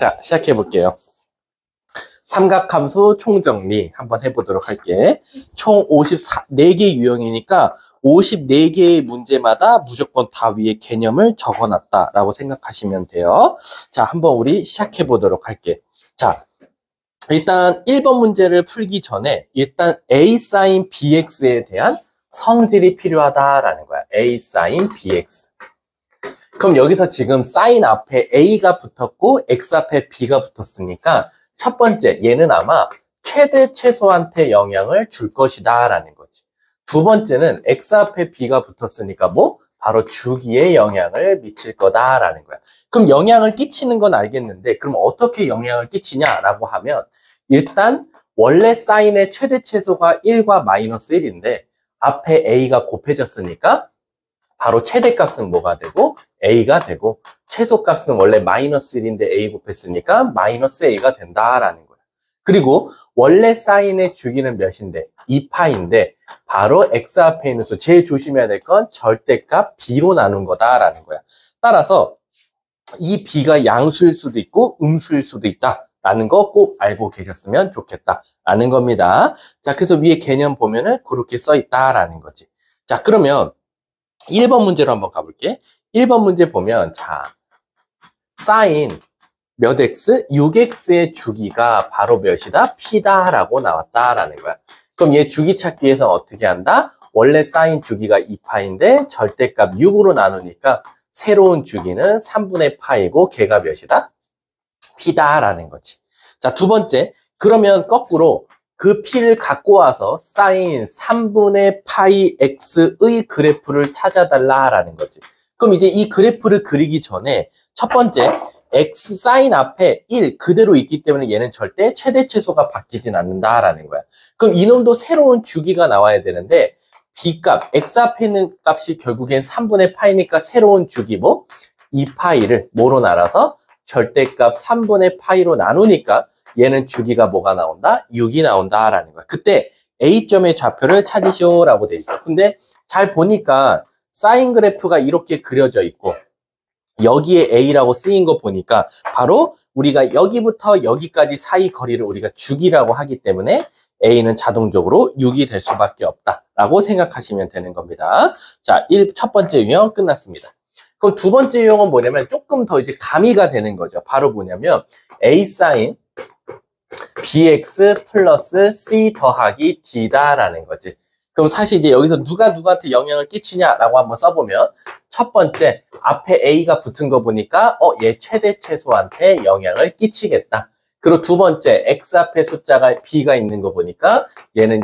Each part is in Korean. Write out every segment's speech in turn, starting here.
자, 시작해 볼게요. 삼각함수 총정리 한번 해보도록 할게. 총 54개 유형이니까 54개의 문제마다 무조건 다 위에 개념을 적어놨다라고 생각하시면 돼요. 자, 한번 우리 시작해 보도록 할게. 자, 일단 1번 문제를 풀기 전에 일단 A sin BX에 대한 성질이 필요하다라는 거야. A sin BX. 그럼 여기서 지금 sin 앞에 A가 붙었고 X 앞에 B가 붙었으니까 첫 번째, 얘는 아마 최대 최소한테 영향을 줄 것이다 라는 거지. 두 번째는 X 앞에 B가 붙었으니까 뭐? 바로 주기에 영향을 미칠 거다라는 거야. 그럼 영향을 끼치는 건 알겠는데 그럼 어떻게 영향을 끼치냐라고 하면 일단 원래 사인의 최대 최소가 1과 마이너스 1인데 앞에 A가 곱해졌으니까 바로 최대값은 뭐가 되고 A가 되고 최소값은 원래 마이너스 1인데 A 곱했으니까 마이너스 A가 된다라는 거야. 그리고 원래 사인의 주기는 몇인데 2파인데 바로 X 앞에 있는 수 제일 조심해야 될 건 절대값 B로 나눈 거다라는 거야. 따라서 이 B가 양수일 수도 있고 음수일 수도 있다라는 거 꼭 알고 계셨으면 좋겠다라는 겁니다. 자, 그래서 위에 개념 보면은 그렇게 써 있다라는 거지. 자, 그러면 1번 문제로 한번 가볼게. 1번 문제 보면 자, sin 몇 x? 6x의 주기가 바로 몇이다? p다라고 나왔다라는 거야. 그럼 얘 주기 찾기 위해서 어떻게 한다? 원래 sin 주기가 2파인데 절대값 6으로 나누니까 새로운 주기는 3분의 파이고 걔가 몇이다? p다라는 거지. 자, 두 번째. 그러면 거꾸로 그 p를 갖고 와서 sin 3분의 파이 x의 그래프를 찾아달라라는 거지. 그럼 이제 이 그래프를 그리기 전에 첫 번째 x sin 앞에 1 그대로 있기 때문에 얘는 절대 최대 최소가 바뀌진 않는다라는 거야. 그럼 이놈도 새로운 주기가 나와야 되는데 b값, x 앞에 있는 값이 결국엔 3분의 파이니까 새로운 주기 뭐? 2파이를 뭐로 나눠서 절대값 3분의 파이로 나누니까 얘는 주기가 뭐가 나온다? 6이 나온다라는 거야. 그때 A점의 좌표를 찾으시오라고 돼 있어. 근데 잘 보니까 사인 그래프가 이렇게 그려져 있고 여기에 A라고 쓰인 거 보니까 바로 우리가 여기부터 여기까지 사이 거리를 우리가 주기라고 하기 때문에 A는 자동적으로 6이 될 수밖에 없다라고 생각하시면 되는 겁니다. 자, 첫 번째 유형 끝났습니다. 그럼 두 번째 유형은 뭐냐면 조금 더 이제 가미가 되는 거죠. 바로 뭐냐면 A sin bx 플러스 c 더하기 d다라는 거지. 그럼 사실 이제 여기서 누가 누구한테 영향을 끼치냐라고 한번 써보면 첫 번째 앞에 a가 붙은 거 보니까 얘 최대 최소한테 영향을 끼치겠다. 그리고 두 번째 x 앞에 숫자가 b가 있는 거 보니까 얘는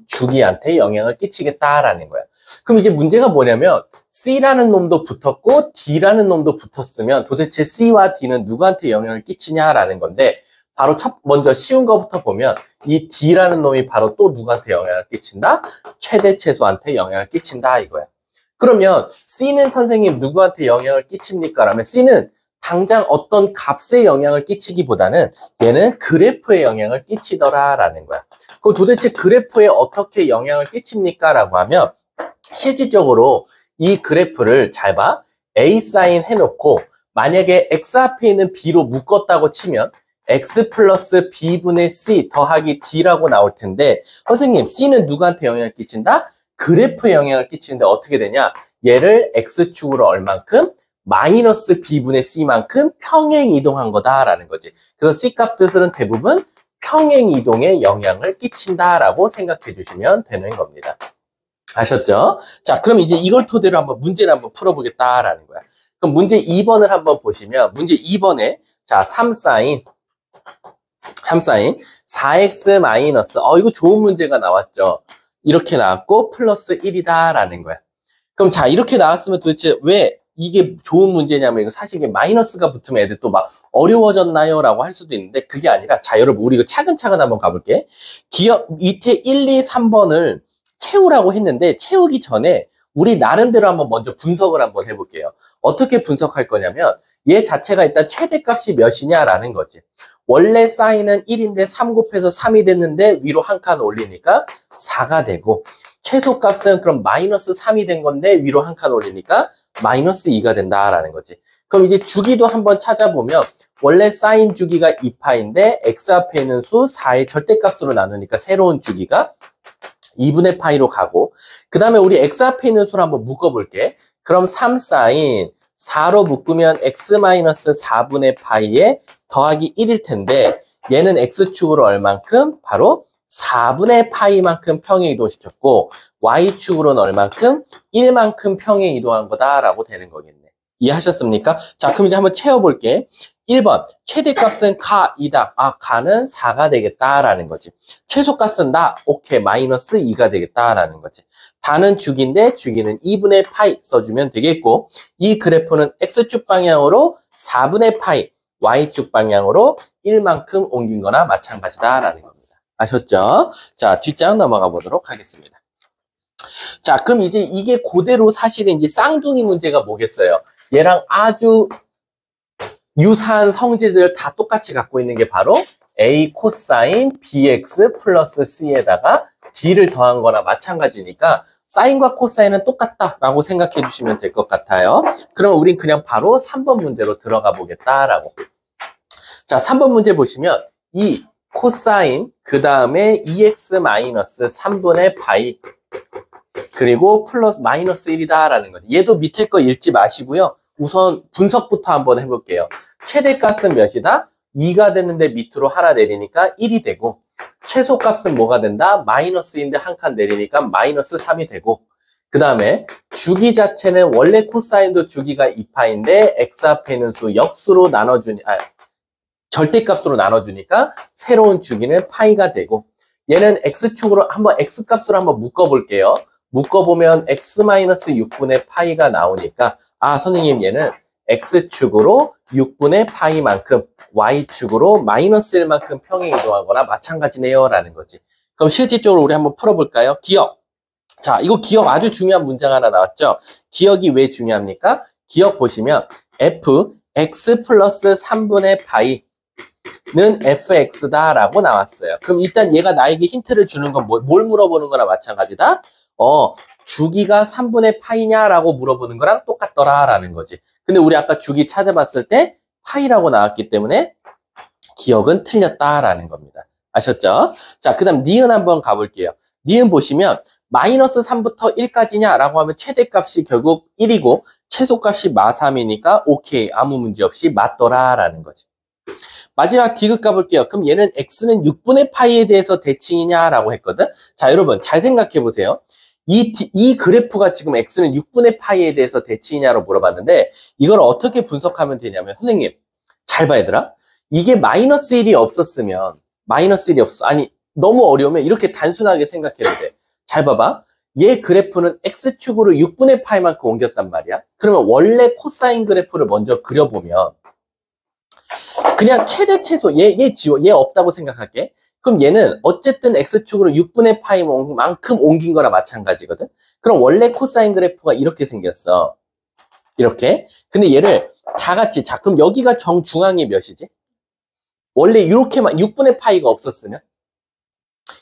주기한테 영향을 끼치겠다라는 거야. 그럼 이제 문제가 뭐냐면 c라는 놈도 붙었고 d라는 놈도 붙었으면 도대체 c와 d는 누구한테 영향을 끼치냐라는 건데 바로 먼저 쉬운 거부터 보면 이 D라는 놈이 바로 또 누구한테 영향을 끼친다? 최대 최소한테 영향을 끼친다 이거야. 그러면 C는 선생님 누구한테 영향을 끼칩니까? 라면 C는 당장 어떤 값에 영향을 끼치기보다는 얘는 그래프에 영향을 끼치더라 라는 거야. 그럼 도대체 그래프에 어떻게 영향을 끼칩니까? 라고 하면 실질적으로 이 그래프를 잘 봐. A 사인 해놓고 만약에 X 앞에 있는 B로 묶었다고 치면 x 플러스 b분의 c 더하기 d라고 나올 텐데 선생님 C는 누구한테 영향을 끼친다? 그래프에 영향을 끼치는데 어떻게 되냐? 얘를 x축으로 얼만큼? 마이너스 b분의 c만큼 평행 이동한 거다라는 거지. 그래서 C 값들은 대부분 평행 이동에 영향을 끼친다라고 생각해 주시면 되는 겁니다. 아셨죠? 자, 그럼 이제 이걸 토대로 한번 문제를 한번 풀어보겠다라는 거야. 그럼 문제 2번을 한번 보시면 문제 2번에 자, 3sin 4x 마이너스 이거 좋은 문제가 나왔죠. 이렇게 나왔고 플러스 1이다 라는 거야. 그럼 자 이렇게 나왔으면 도대체 왜 이게 좋은 문제냐면 이거 사실 이게 마이너스가 붙으면 애들 또 막 어려워졌나요? 라고 할 수도 있는데 그게 아니라 자 여러분 우리 이거 차근차근 한번 가볼게. 밑에 1, 2, 3번을 채우라고 했는데 채우기 전에 우리 나름대로 한번 먼저 분석을 한번 해볼게요. 어떻게 분석할 거냐면 얘 자체가 일단 최대값이 몇이냐라는 거지. 원래 사인은 1인데 3 곱해서 3이 됐는데 위로 한 칸 올리니까 4가 되고 최소값은 그럼 마이너스 3이 된 건데 위로 한 칸 올리니까 마이너스 2가 된다라는 거지. 그럼 이제 주기도 한번 찾아보면 원래 사인 주기가 2파인데 x 앞에 있는 수 4의 절대값으로 나누니까 새로운 주기가 2분의 파이로 가고, 그 다음에 우리 x 앞에 있는 수를 한번 묶어볼게. 그럼 3 사인 4로 묶으면 x-4분의 파이에 더하기 1일 텐데, 얘는 x축으로 얼만큼? 바로 4분의 파이만큼 평행 이동시켰고, y축으로는 얼만큼? 1만큼 평행 이동한 거다라고 되는 거겠네. 이해하셨습니까? 자, 그럼 이제 한번 채워볼게. 1번, 최대값은 가이다. 아, 가는 4가 되겠다라는 거지. 최소값은 나, 오케이, 마이너스 2가 되겠다라는 거지. 다는 주기인데 주기는 2분의 파이 써주면 되겠고, 이 그래프는 x축 방향으로 4분의 파이, y축 방향으로 1만큼 옮긴 거나 마찬가지다라는 겁니다. 아셨죠? 자, 뒷장 넘어가 보도록 하겠습니다. 자, 그럼 이제 이게 그대로 사실은 이제 쌍둥이 문제가 뭐겠어요? 얘랑 아주 유사한 성질들을 다 똑같이 갖고 있는 게 바로 a 코사인 bx 플러스 c에다가 d를 더한 거나 마찬가지니까 사인과 코사인은 똑같다라고 생각해 주시면 될 것 같아요. 그럼 우린 그냥 바로 3번 문제로 들어가 보겠다라고. 자, 3번 문제 보시면 이 코사인 그 다음에 2x 마이너스 3분의 파이 그리고 플러스 마이너스 1이다 라는 거죠. 얘도 밑에 거 읽지 마시고요. 우선 분석부터 한번 해볼게요. 최대값은 몇이다? 2가 됐는데 밑으로 하나 내리니까 1이 되고, 최소값은 뭐가 된다? 마이너스인데 한 칸 내리니까 마이너스 3이 되고, 그 다음에 주기 자체는 원래 코사인도 주기가 2파인데 x 앞에 있는 수 역수로 나눠주니, 절대값으로 나눠주니까 새로운 주기는 파이가 되고, 얘는 x축으로 한번 x값으로 한번 묶어볼게요. 묶어보면 x-6분의 파이가 나오니까, 아, 선생님 얘는 x축으로 6분의 파이만큼, y축으로 마이너스 1만큼 평행 이동한 거나 마찬가지네요 라는 거지. 그럼 실질적으로 우리 한번 풀어볼까요? 기억. 자, 이거 기억 아주 중요한 문장 하나 나왔죠? 기억이 왜 중요합니까? 기억 보시면 f, x 플러스 3분의 파이 는 fx다 라고 나왔어요. 그럼 일단 얘가 나에게 힌트를 주는 건 뭘 물어보는 거나 마찬가지다? 주기가 3분의 파이냐 라고 물어보는 거랑 똑같더라 라는 거지. 근데 우리 아까 주기 찾아봤을 때 파이라고 나왔기 때문에 기억은 틀렸다라는 겁니다. 아셨죠? 자, 그 다음 니은 한번 가볼게요. 니은 보시면 마이너스 3부터 1까지냐 라고 하면 최대값이 결국 1이고 최소값이 마3이니까 오케이, 아무 문제 없이 맞더라 라는 거지. 마지막 디귿 가볼게요. 그럼 얘는 x는 6분의 파이에 대해서 대칭이냐라고 했거든. 자, 여러분 잘 생각해 보세요. 이 그래프가 지금 x는 6분의 파이에 대해서 대칭이냐로 물어봤는데, 이걸 어떻게 분석하면 되냐면, 선생님 잘 봐 얘들아. 이게 마이너스 1이 없었으면, 마이너스 1이 없어, 아니 너무 어려우면 이렇게 단순하게 생각해도 돼. 잘 봐봐. 얘 그래프는 x축으로 6분의 파이만큼 옮겼단 말이야. 그러면 원래 코사인 그래프를 먼저 그려보면 그냥 최대 최소 얘 지워, 얘 없다고 생각할게. 그럼 얘는 어쨌든 x축으로 6분의 파이만큼 옮긴 거나 마찬가지거든. 그럼 원래 코사인 그래프가 이렇게 생겼어. 이렇게. 근데 얘를 다 같이, 자, 그럼 여기가 정중앙이 몇이지? 원래 이렇게만 6분의 파이가 없었으면?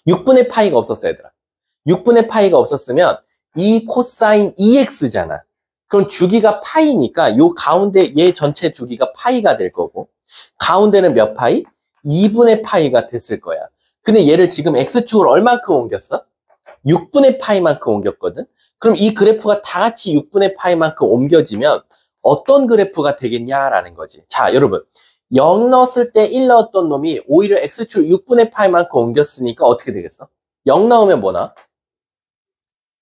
6분의 파이가 없었어 얘들아. 6분의 파이가 없었으면 이 코사인 2x잖아. 그럼 주기가 파이니까 요 가운데 얘 전체 주기가 파이가 될 거고, 가운데는 몇 파이? 2분의 파이가 됐을 거야. 근데 얘를 지금 x축으로 얼만큼 옮겼어? 6분의 파이만큼 옮겼거든. 그럼 이 그래프가 다 같이 6분의 파이만큼 옮겨지면 어떤 그래프가 되겠냐라는 거지. 자, 여러분 0 넣었을 때 1 넣었던 놈이 오히려 x축 6분의 파이만큼 옮겼으니까 어떻게 되겠어? 0 넣으면 뭐나?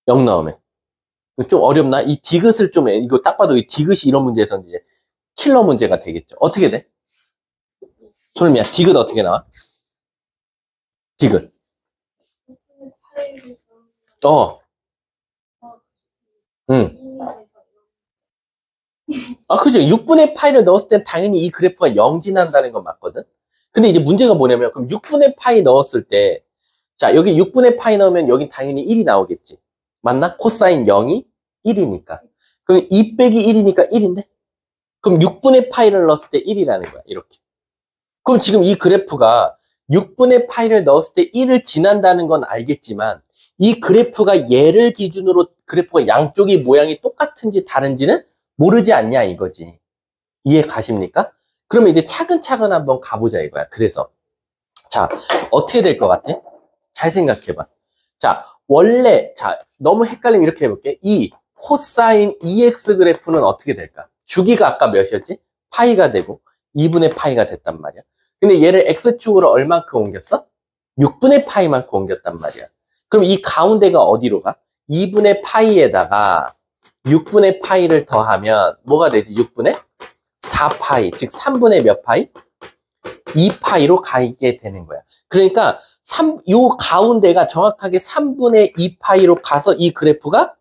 0 넣으면 좀 어렵나? 이 디귿을 좀, 이거 딱 봐도 이 디귿이 이런 문제에서는 이제 킬러 문제가 되겠죠. 어떻게 돼? 솔미야, 디귿 어떻게 나와? 디귿. 아, 그죠. 6분의 파이를 넣었을 땐 당연히 이 그래프가 0 지난다는 건 맞거든. 근데 이제 문제가 뭐냐면, 그럼 6분의 파이 넣었을 때, 자, 여기 6분의 파이 넣으면 여기 당연히 1이 나오겠지. 맞나? 코사인 0이 1이니까. 그럼 2 빼기 1이니까 1인데? 그럼 6분의 파이를 넣었을 때 1이라는 거야. 이렇게. 그럼 지금 이 그래프가 6분의 파이를 넣었을 때 1을 지난다는 건 알겠지만, 이 그래프가 얘를 기준으로 그래프가 양쪽이 모양이 똑같은지 다른지는 모르지 않냐 이거지. 이해 가십니까? 그러면 이제 차근차근 한번 가보자 이거야. 그래서 자, 어떻게 될 것 같아? 잘 생각해봐. 자, 원래 자 너무 헷갈리면 이렇게 해볼게. 이 코사인 EX 그래프는 어떻게 될까? 주기가 아까 몇이었지? 파이가 되고 2분의 파이가 됐단 말이야. 근데 얘를 X축으로 얼만큼 옮겼어? 6분의 파이만큼 옮겼단 말이야. 그럼 이 가운데가 어디로 가? 2분의 파이에다가 6분의 파이를 더하면 뭐가 되지? 6분의 4파이, 즉 3분의 몇 파이? 2파이로 가게 되는 거야. 그러니까 요 가운데가 정확하게 3분의 2파이로 가서 이 그래프가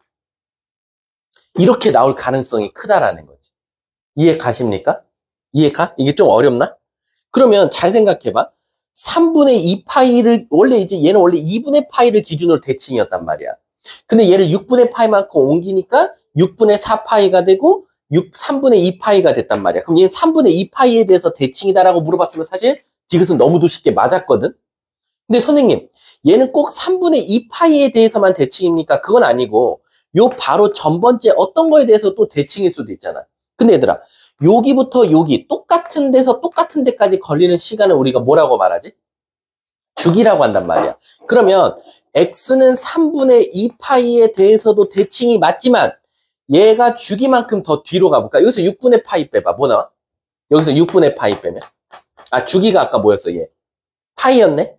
이렇게 나올 가능성이 크다라는 거지. 이해 가십니까? 이해가? 이게 좀 어렵나? 그러면 잘 생각해봐. 3분의 2파이를, 원래 이제 얘는 원래 2분의 파이를 기준으로 대칭이었단 말이야. 근데 얘를 6분의 파이만큼 옮기니까 6분의 4파이가 되고 3분의 2파이가 됐단 말이야. 그럼 얘는 3분의 2파이에 대해서 대칭이다라고 물어봤으면 사실 디귿은 너무도 쉽게 맞았거든. 근데 선생님, 얘는 꼭 3분의 2파이에 대해서만 대칭입니까? 그건 아니고 요 바로 전 번째 어떤 거에 대해서 또 대칭일 수도 있잖아. 근데 얘들아, 여기부터 여기 똑같은 데서 똑같은 데까지 걸리는 시간을 우리가 뭐라고 말하지? 주기라고 한단 말이야. 그러면 x는 3분의 2파이에 대해서도 대칭이 맞지만 얘가 주기만큼 더 뒤로 가볼까? 여기서 6분의 파이 빼봐. 뭐 나와? 여기서 6분의 파이 빼면? 아, 주기가 아까 뭐였어, 얘? 파이였네?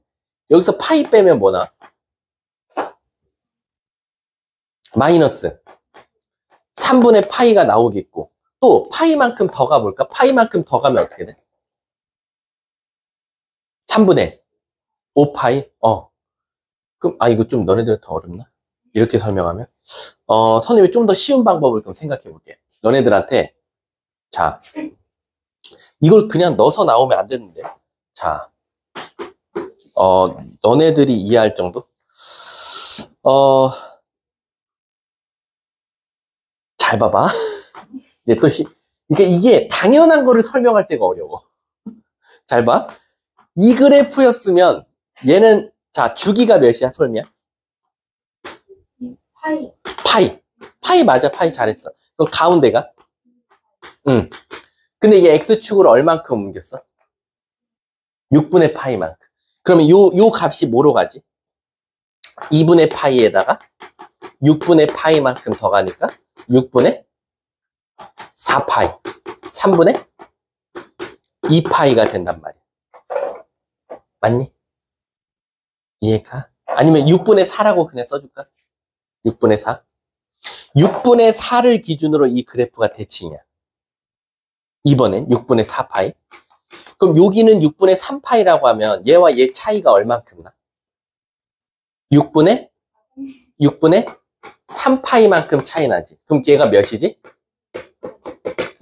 여기서 파이 빼면 뭐 나와? 마이너스 3분의 파이가 나오겠고, 또 파이만큼 더 가볼까? 파이만큼 더 가면 어떻게 돼? 3분의 5파이? 그럼 이거 좀 너네들 더 어렵나? 이렇게 설명하면? 선생님이 좀 더 쉬운 방법을 좀 생각해 볼게. 너네들한테 자, 이걸 그냥 넣어서 나오면 안 되는데. 자, 너네들이 이해할 정도? 잘 봐봐. 이제 또 그러니까 이게 당연한 거를 설명할 때가 어려워. 잘 봐. 이 그래프였으면 얘는 자, 주기가 몇이야, 솔미야? 파이 맞아. 파이 잘했어. 그럼 가운데가? 응. 근데 이게 X축으로 얼만큼 옮겼어? 6분의 파이만큼. 그러면 요 값이 뭐로 가지? 2분의 파이에다가 6분의 파이만큼 더 가니까 6분의 4파이. 3분의 2파이가 된단 말이야. 맞니? 이해가? 아니면 6분의 4라고 그냥 써줄까? 6분의 4? 6분의 4를 기준으로 이 그래프가 대칭이야. 이번엔 6분의 4파이. 그럼 여기는 6분의 3파이라고 하면 얘와 얘 차이가 얼만큼 나? 6분의 3파이만큼 차이 나지. 그럼 얘가 몇이지?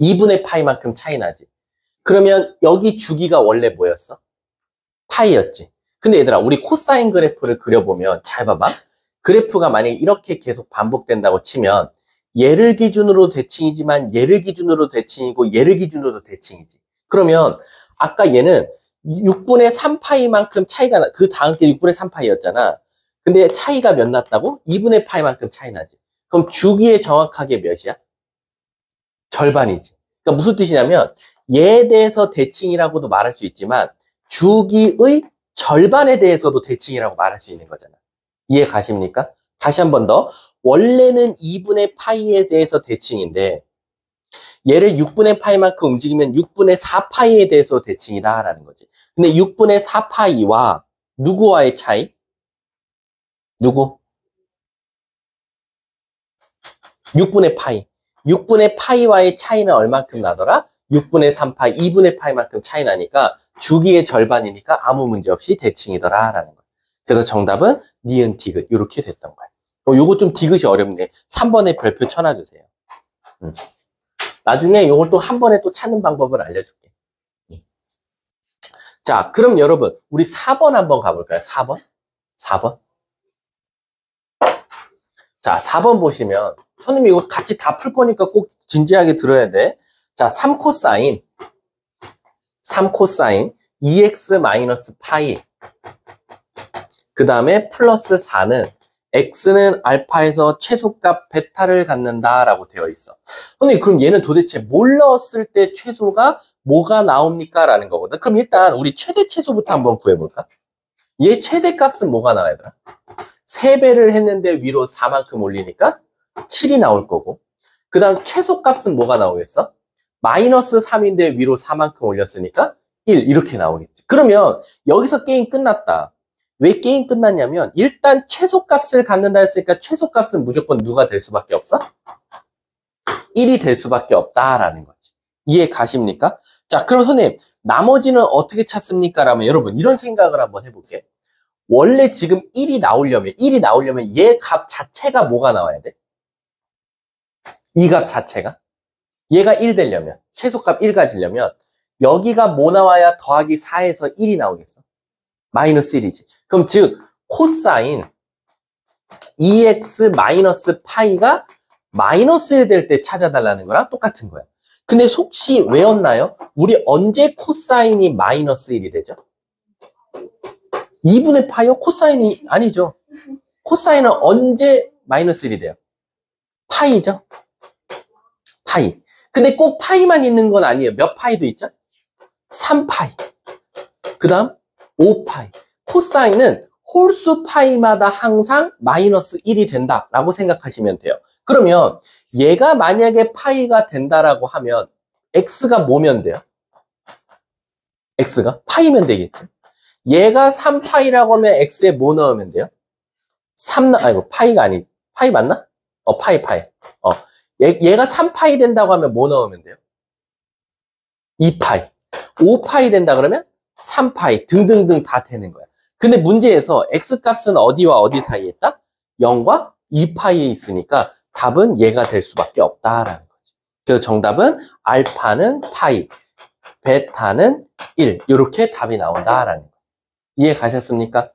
2분의 파이만큼 차이 나지. 그러면 여기 주기가 원래 뭐였어? 파이였지. 근데 얘들아, 우리 코사인 그래프를 그려보면 잘 봐봐. 그래프가 만약에 이렇게 계속 반복된다고 치면 얘를 기준으로 대칭이지만 얘를 기준으로 대칭이고 얘를 기준으로 대칭이지. 그러면 아까 얘는 6분의 3파이만큼 차이가 나. 그 다음 게 6분의 3파이였잖아. 근데 차이가 몇 났다고? 2분의 파이만큼 차이 나지. 그럼 주기의 정확하게 몇이야? 절반이지. 그러니까 무슨 뜻이냐면 얘에 대해서 대칭이라고도 말할 수 있지만 주기의 절반에 대해서도 대칭이라고 말할 수 있는 거잖아. 이해 가십니까? 다시 한 번 더. 원래는 2분의 파이에 대해서 대칭인데 얘를 6분의 파이만큼 움직이면 6분의 4파이에 대해서 대칭이다 라는 거지. 근데 6분의 4파이와 누구와의 차이? 누구? 6분의 파이. 6분의 파이와의 차이는 얼만큼 나더라? 6분의 3파이, 2분의 파이만큼 차이 나니까 주기의 절반이니까 아무 문제 없이 대칭이더라 라는 거야. 그래서 정답은 니은 디귿 이렇게 됐던 거야. 요거 좀 디귿이 어렵네. 3번에 별표 쳐놔주세요. 나중에 요걸 또 한 번에 또 찾는 방법을 알려줄게. 자, 그럼 여러분 우리 4번 한번 가볼까요? 4번. 자, 4번 보시면 선생님이 이거 같이 다 풀 거니까 꼭 진지하게 들어야 돼. 자, 3코사인 2x 마이너스 파이 그 다음에 플러스 4는 x는 알파에서 최소값 베타를 갖는다라고 되어 있어. 근데 그럼 얘는 도대체 뭘 넣었을 때 최소가 뭐가 나옵니까? 라는 거거든. 그럼 일단 우리 최대 최소부터 한번 구해볼까? 얘 최대값은 뭐가 나와야 되나? 3배를 했는데 위로 4만큼 올리니까 7이 나올 거고, 그 다음 최소값은 뭐가 나오겠어? 마이너스 3인데 위로 4만큼 올렸으니까 1 이렇게 나오겠지. 그러면 여기서 게임 끝났다. 왜 게임 끝났냐면 일단 최소값을 갖는다 했으니까 최소값은 무조건 누가 될 수밖에 없어? 1이 될 수밖에 없다라는 거지. 이해 가십니까? 자, 그럼 선생님 나머지는 어떻게 찾습니까? 라면 여러분 이런 생각을 한번 해볼게. 원래 지금 1이 나오려면 얘 값 자체가 뭐가 나와야 돼? 이 값 자체가? 얘가 1 되려면, 최소값 1 가지려면 여기가 뭐 나와야 더하기 4에서 1이 나오겠어? 마이너스 1이지. 그럼 즉 코사인 2x 마이너스 파이가 마이너스 1 될 때 찾아달라는 거랑 똑같은 거야. 근데 혹시 외웠나요? 우리 언제 코사인이 마이너스 1이 되죠? 2분의 파이요? 코사인이 아니죠. 코사인은 언제 마이너스 1이 돼요? 파이죠. 파이. 근데 꼭 파이만 있는 건 아니에요. 몇 파이도 있죠? 3파이. 그 다음 5파이. 코사인은 홀수 파이마다 항상 마이너스 1이 된다라고 생각하시면 돼요. 그러면 얘가 만약에 파이가 된다라고 하면 x가 뭐면 돼요? x가 파이면 되겠죠. 얘가 3파이라고 하면 x에 뭐 넣으면 돼요? 3, 아이고 파이가 아니, 파이 맞나? 파이. 얘가 3파이 된다고 하면 뭐 넣으면 돼요? 2파이. 5파이 된다 그러면 3파이 등등등 다 되는 거야. 근데 문제에서 x값은 어디와 어디 사이에 있다? 0과 2파이에 있으니까 답은 얘가 될 수밖에 없다라는 거지. 그래서 정답은 알파는 파이, 베타는 1 이렇게 답이 나온다라는 거. 이해 가셨습니까?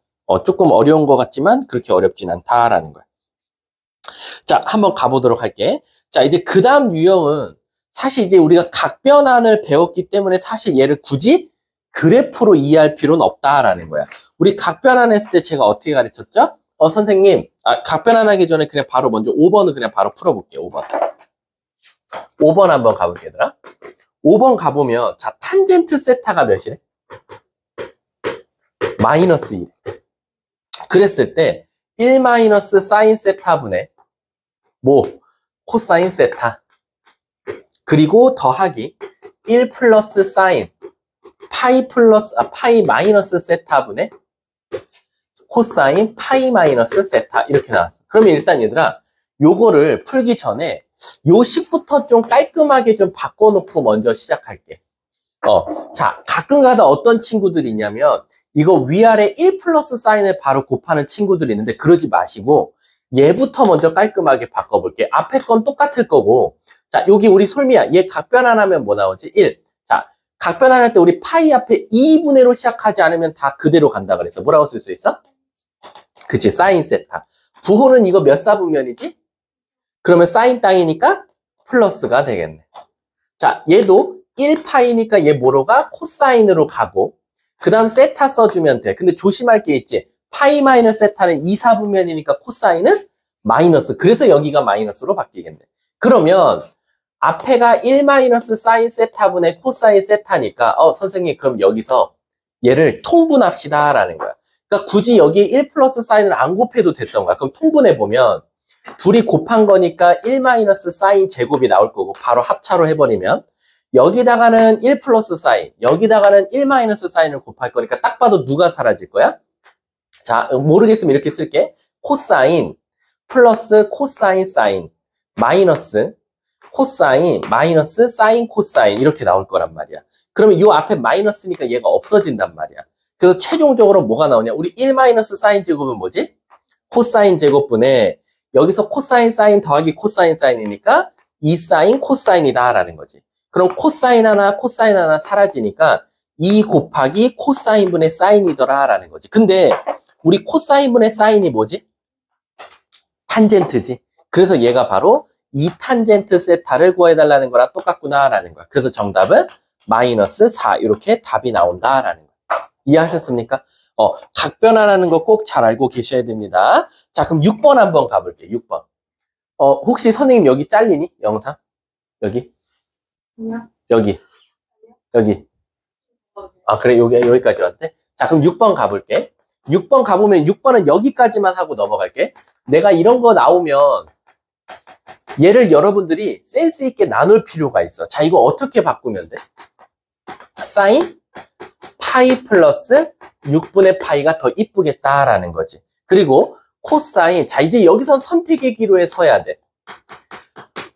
조금 어려운 것 같지만 그렇게 어렵진 않다라는 거야. 자, 한번 가보도록 할게. 자, 이제 그 다음 유형은 사실 이제 우리가 각변환을 배웠기 때문에 사실 얘를 굳이 그래프로 이해할 필요는 없다라는 거야. 우리 각변환 했을 때 제가 어떻게 가르쳤죠? 선생님, 각변환하기 전에 그냥 바로 먼저 5번을 그냥 바로 풀어볼게요. 5번. 5번 한번 가볼게, 얘들아. 5번 가보면, 자, 탄젠트 세타가 몇이래? 마이너스 1. 그랬을 때, 1 마이너스 사인 세타분의 뭐? 코사인 세타. 그리고 더하기 1 플러스 사인 파이 마이너스 세타분의 코사인 파이 마이너스 세타 이렇게 나왔어. 그러면 일단 얘들아 요거를 풀기 전에 요 식부터 좀 깔끔하게 좀 바꿔놓고 먼저 시작할게. 자, 가끔가다 어떤 친구들이 있냐면 이거 위아래 1 플러스 사인을 바로 곱하는 친구들이 있는데 그러지 마시고 얘부터 먼저 깔끔하게 바꿔볼게. 앞에 건 똑같을 거고. 자, 여기 우리 솔미야. 얘 각변환하면 뭐 나오지? 1. 자, 각변환할 때 우리 파이 앞에 2분의로 시작하지 않으면 다 그대로 간다 그랬어. 뭐라고 쓸 수 있어? 그치, 사인 세타. 부호는 이거 몇 사분면이지? 그러면 사인 땅이니까 플러스가 되겠네. 자, 얘도 1파이니까 얘 뭐로 가? 코사인으로 가고 그 다음 세타 써주면 돼. 근데 조심할 게 있지. 파이 마이너스 세타는 2사분면이니까 코사인은 마이너스. 그래서 여기가 마이너스로 바뀌겠네. 그러면 앞에가 1 마이너스 사인 세타분의 코사인 세타니까 선생님 그럼 여기서 얘를 통분합시다 라는 거야. 그러니까 굳이 여기 1 플러스 사인을 안 곱해도 됐던 거야. 그럼 통분해보면 둘이 곱한 거니까 1 마이너스 사인 제곱이 나올 거고 바로 합차로 해버리면 여기다가는 1 플러스 사인, 여기다가는 1 마이너스 사인을 곱할 거니까 딱 봐도 누가 사라질 거야? 자, 모르겠으면 이렇게 쓸게. 코사인 플러스 코사인 사인 마이너스 코사인 마이너스 사인 코사인 이렇게 나올 거란 말이야. 그러면 이 앞에 마이너스니까 얘가 없어진단 말이야. 그래서 최종적으로 뭐가 나오냐? 우리 1 마이너스 사인 제곱은 뭐지? 코사인 제곱분의 여기서 코사인 사인 더하기 코사인 사인이니까 2 사인 코사인이다 라는 거지. 그럼 코사인 하나 사라지니까 2 곱하기 코사인분의 사인이더라 라는 거지. 근데 우리 코사인분의 사인이 뭐지? 탄젠트지. 그래서 얘가 바로 이 탄젠트 세타를 구해달라는 거랑 똑같구나 라는 거야. 그래서 정답은 마이너스 4 이렇게 답이 나온다 라는 거야. 이해하셨습니까? 각변화라는 거 꼭 잘 알고 계셔야 됩니다. 자, 그럼 6번 한번 가볼게요. 6번. 혹시 선생님 여기 잘리니? 영상? 여기? 여기. 여기. 아, 그래. 여기까지 왔대? 자, 그럼 6번 가볼게. 6번 가보면 6번은 여기까지만 하고 넘어갈게. 내가 이런 거 나오면 얘를 여러분들이 센스 있게 나눌 필요가 있어. 자, 이거 어떻게 바꾸면 돼? 사인 파이 플러스 6분의 파이가 더 이쁘겠다라는 거지. 그리고 코사인, 자, 이제 여기선 선택의 기로에 서야 돼.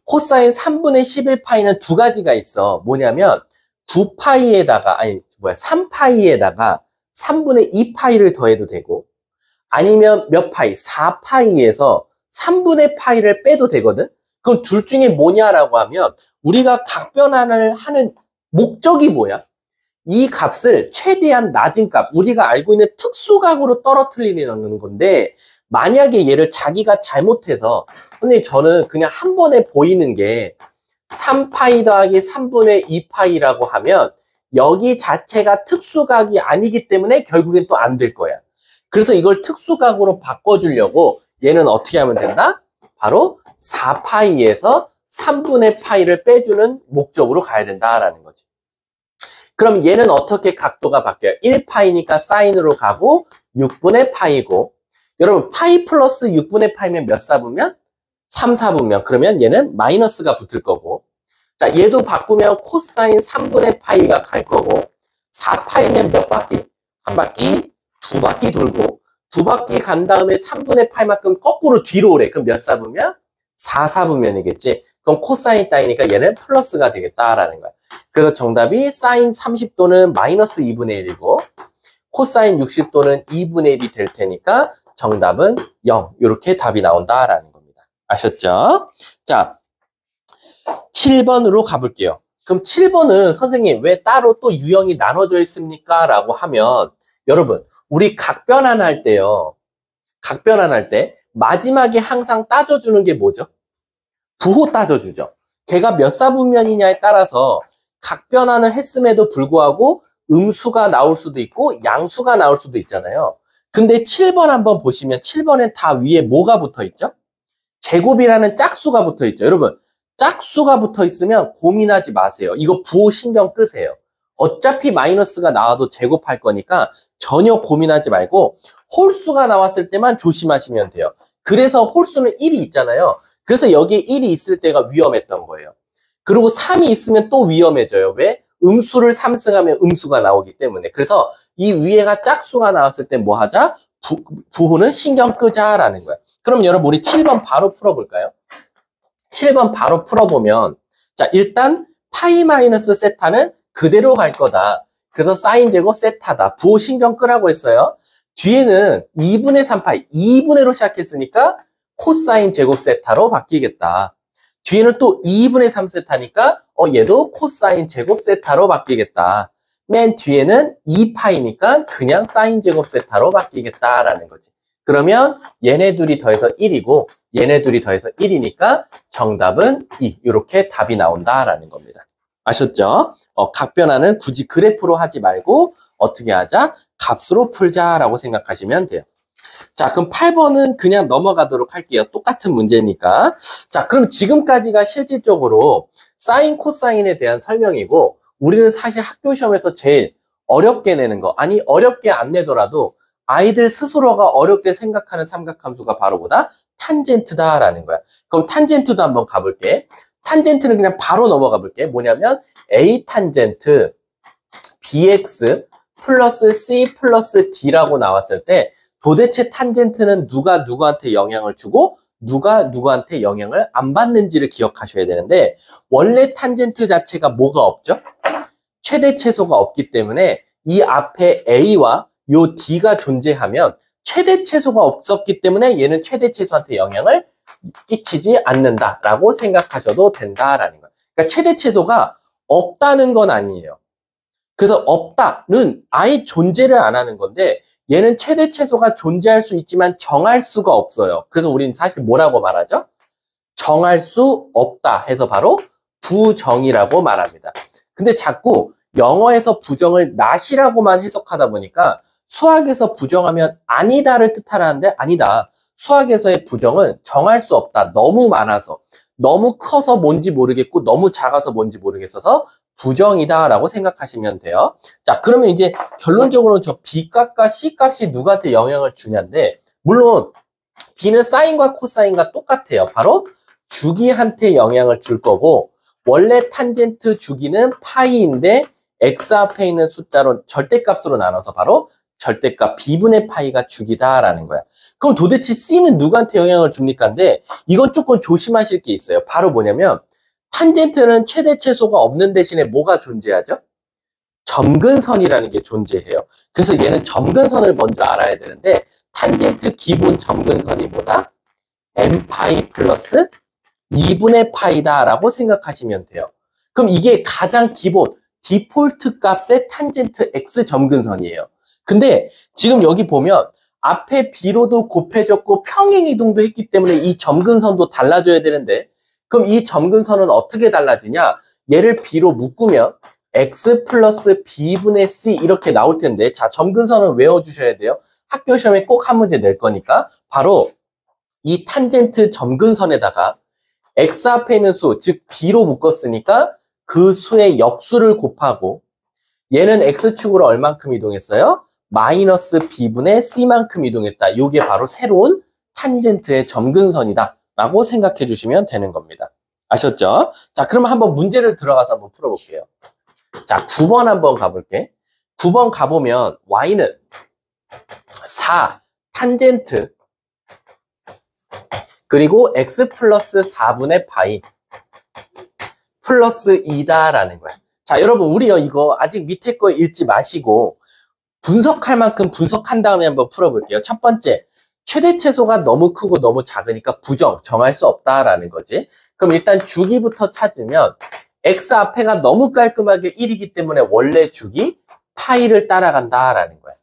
코사인 3분의 11파이는 두 가지가 있어. 뭐냐면 9파이에다가 3파이에다가 3분의 2파이를 더해도 되고, 아니면 몇 파이? 4파이에서 3분의 파이를 빼도 되거든. 그럼 둘 중에 뭐냐라고 하면 우리가 각변환을 하는 목적이 뭐야? 이 값을 최대한 낮은 값, 우리가 알고 있는 특수각으로 떨어뜨리는 건데, 만약에 얘를 자기가 잘못해서, 선생님 저는 그냥 한 번에 보이는 게 3파이 더하기 3분의 2파이라고 하면 여기 자체가 특수각이 아니기 때문에 결국엔 또 안 될 거야. 그래서 이걸 특수각으로 바꿔주려고 얘는 어떻게 하면 된다? 바로 4파이에서 3분의 파이를 빼주는 목적으로 가야 된다라는 거지. 그럼 얘는 어떻게 각도가 바뀌어요? 1파이니까 사인으로 가고 6분의 파이고, 여러분 파이 플러스 6분의 파이면 몇 사분면? 3, 4분면. 그러면 얘는 마이너스가 붙을 거고, 자, 얘도 바꾸면 코사인 3분의 파이가 갈 거고, 4파이면 몇 바퀴? 한 바퀴, 두 바퀴 돌고, 두 바퀴 간 다음에 3분의 파이만큼 거꾸로 뒤로 오래. 그럼 몇 사분면? 4, 4분면이겠지. 그럼 코사인 따이니까 얘는 플러스가 되겠다라는 거야. 그래서 정답이 사인 30도는 마이너스 2분의 1이고, 코사인 60도는 2분의 1이 될 테니까 정답은 0. 이렇게 답이 나온다라는 겁니다. 아셨죠? 자, 7번으로 가볼게요. 그럼 7번은 선생님 왜 따로 또 유형이 나눠져 있습니까? 라고 하면, 여러분 우리 각변환할 때요, 각변환할 때 마지막에 항상 따져주는 게 뭐죠? 부호 따져주죠. 걔가 몇 사분면이냐에 따라서 각변환을 했음에도 불구하고 음수가 나올 수도 있고 양수가 나올 수도 있잖아요. 근데 7번 한번 보시면 7번엔 다 위에 뭐가 붙어 있죠? 제곱이라는 짝수가 붙어 있죠. 여러분 짝수가 붙어 있으면 고민하지 마세요. 이거 부호 신경 끄세요. 어차피 마이너스가 나와도 제곱할 거니까 전혀 고민하지 말고 홀수가 나왔을 때만 조심하시면 돼요. 그래서 홀수는 1이 있잖아요. 그래서 여기에 1이 있을 때가 위험했던 거예요. 그리고 3이 있으면 또 위험해져요. 왜? 음수를 3승하면 음수가 나오기 때문에. 그래서 이 위에가 짝수가 나왔을 때 뭐 하자? 부호는 신경 끄자라는 거야. 그럼 여러분 우리 7번 바로 풀어볼까요? 7번 바로 풀어보면, 자, 일단 파이 마이너스 세타는 그대로 갈 거다. 그래서 사인 제곱 세타다. 부호 신경 끄라고 했어요. 뒤에는 2분의 3파이, 2분의로 시작했으니까 코사인 제곱 세타로 바뀌겠다. 뒤에는 또 2분의 3 세타니까 얘도 코사인 제곱 세타로 바뀌겠다. 맨 뒤에는 2파이니까 그냥 사인 제곱 세타로 바뀌겠다라는 거지. 그러면 얘네 둘이 더해서 1이고 얘네 둘이 더해서 1이니까 정답은 2. 이렇게 답이 나온다라는 겁니다. 아셨죠? 각변화는 굳이 그래프로 하지 말고 어떻게 하자? 값으로 풀자라고 생각하시면 돼요. 자, 그럼 8번은 그냥 넘어가도록 할게요. 똑같은 문제니까. 자, 그럼 지금까지가 실질적으로 사인, 코사인에 대한 설명이고, 우리는 사실 학교 시험에서 제일 어렵게 내는 거, 아니 어렵게 안 내더라도 아이들 스스로가 어렵게 생각하는 삼각함수가 바로 뭐다? 탄젠트다라는 거야. 그럼 탄젠트도 한번 가볼게. 탄젠트는 그냥 바로 넘어가 볼게. 뭐냐면 A 탄젠트 BX 플러스 C 플러스 D라고 나왔을 때 도대체 탄젠트는 누가 누구한테 영향을 주고 누가 누구한테 영향을 안 받는지를 기억하셔야 되는데, 원래 탄젠트 자체가 뭐가 없죠? 최대 최소가 없기 때문에 이 앞에 A와 요 D가 존재하면 최대 최소가 없었기 때문에 얘는 최대 최소한테 영향을 끼치지 않는다라고 생각하셔도 된다라는 거예요. 그러니까 최대 최소가 없다는 건 아니에요. 그래서 없다는 아예 존재를 안 하는 건데, 얘는 최대 최소가 존재할 수 있지만 정할 수가 없어요. 그래서 우리는 사실 뭐라고 말하죠? 정할 수 없다 해서 바로 부정이라고 말합니다. 근데 자꾸 영어에서 부정을 not이라고만 해석하다 보니까 수학에서 부정하면 아니다를 뜻하라는데 아니다. 수학에서의 부정은 정할 수 없다. 너무 많아서. 너무 커서 뭔지 모르겠고 너무 작아서 뭔지 모르겠어서 부정이다라고 생각하시면 돼요. 자, 그러면 이제 결론적으로는 저 B값과 C값이 누구한테 영향을 주냐인데 물론 B는 사인과 코사인과 똑같아요. 바로 주기한테 영향을 줄 거고 원래 탄젠트 주기는 파이인데 x 앞에 있는 숫자로 절대값으로 나눠서 바로 절대값 B분의 파이가 주기다라는 거야. 그럼 도대체 C는 누구한테 영향을 줍니까인데 이건 조금 조심하실 게 있어요. 바로 뭐냐면 탄젠트는 최대 최소가 없는 대신에 뭐가 존재하죠? 점근선이라는 게 존재해요. 그래서 얘는 점근선을 먼저 알아야 되는데 탄젠트 기본 점근선이 뭐다? n파이 플러스 2분의 파이다라고 생각하시면 돼요. 그럼 이게 가장 기본 디폴트 값의 탄젠트 x 점근선이에요. 근데 지금 여기 보면 앞에 b로도 곱해졌고 평행이동도 했기 때문에 이 점근선도 달라져야 되는데 그럼 이 점근선은 어떻게 달라지냐? 얘를 b로 묶으면 x 플러스 b분의 c 이렇게 나올 텐데 자, 점근선은 외워주셔야 돼요. 학교 시험에 꼭 한 문제 낼 거니까 바로 이 탄젠트 점근선에다가 x 앞에 있는 수, 즉 b로 묶었으니까 그 수의 역수를 곱하고 얘는 x축으로 얼만큼 이동했어요? 마이너스 b분의 c만큼 이동했다. 이게 바로 새로운 탄젠트의 점근선이다 라고 생각해 주시면 되는 겁니다. 아셨죠? 자, 그럼 한번 문제를 들어가서 한번 풀어볼게요. 자, 9번 한번 가볼게. 9번 가보면 y는 4 탄젠트 그리고 x 플러스 4분의 파이 플러스 2다라는 거야. 자, 여러분 우리요 이거 아직 밑에 거 읽지 마시고 분석할 만큼 분석한 다음에 한번 풀어볼게요. 첫 번째, 최대 최소가 너무 크고 너무 작으니까 부정, 정할 수 없다라는 거지. 그럼 일단 주기부터 찾으면 x 앞에가 너무 깔끔하게 1이기 때문에 원래 주기 파이를 따라간다라는 거야.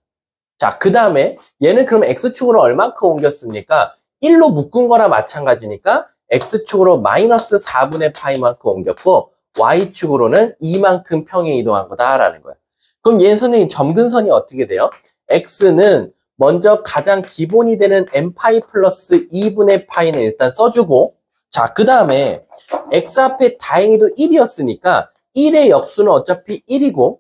자, 그 다음에 얘는 그럼 x축으로 얼만큼 옮겼습니까? 1로 묶은 거나 마찬가지니까 x축으로 마이너스 4분의 파이만큼 옮겼고 y축으로는 2만큼 평행 이동한 거다라는 거야. 그럼 얘는 선생님 점근선이 어떻게 돼요? x는 먼저 가장 기본이 되는 n파이 플러스 2분의 파이는 일단 써주고 자, 그 다음에 x 앞에 다행히도 1이었으니까 1의 역수는 어차피 1이고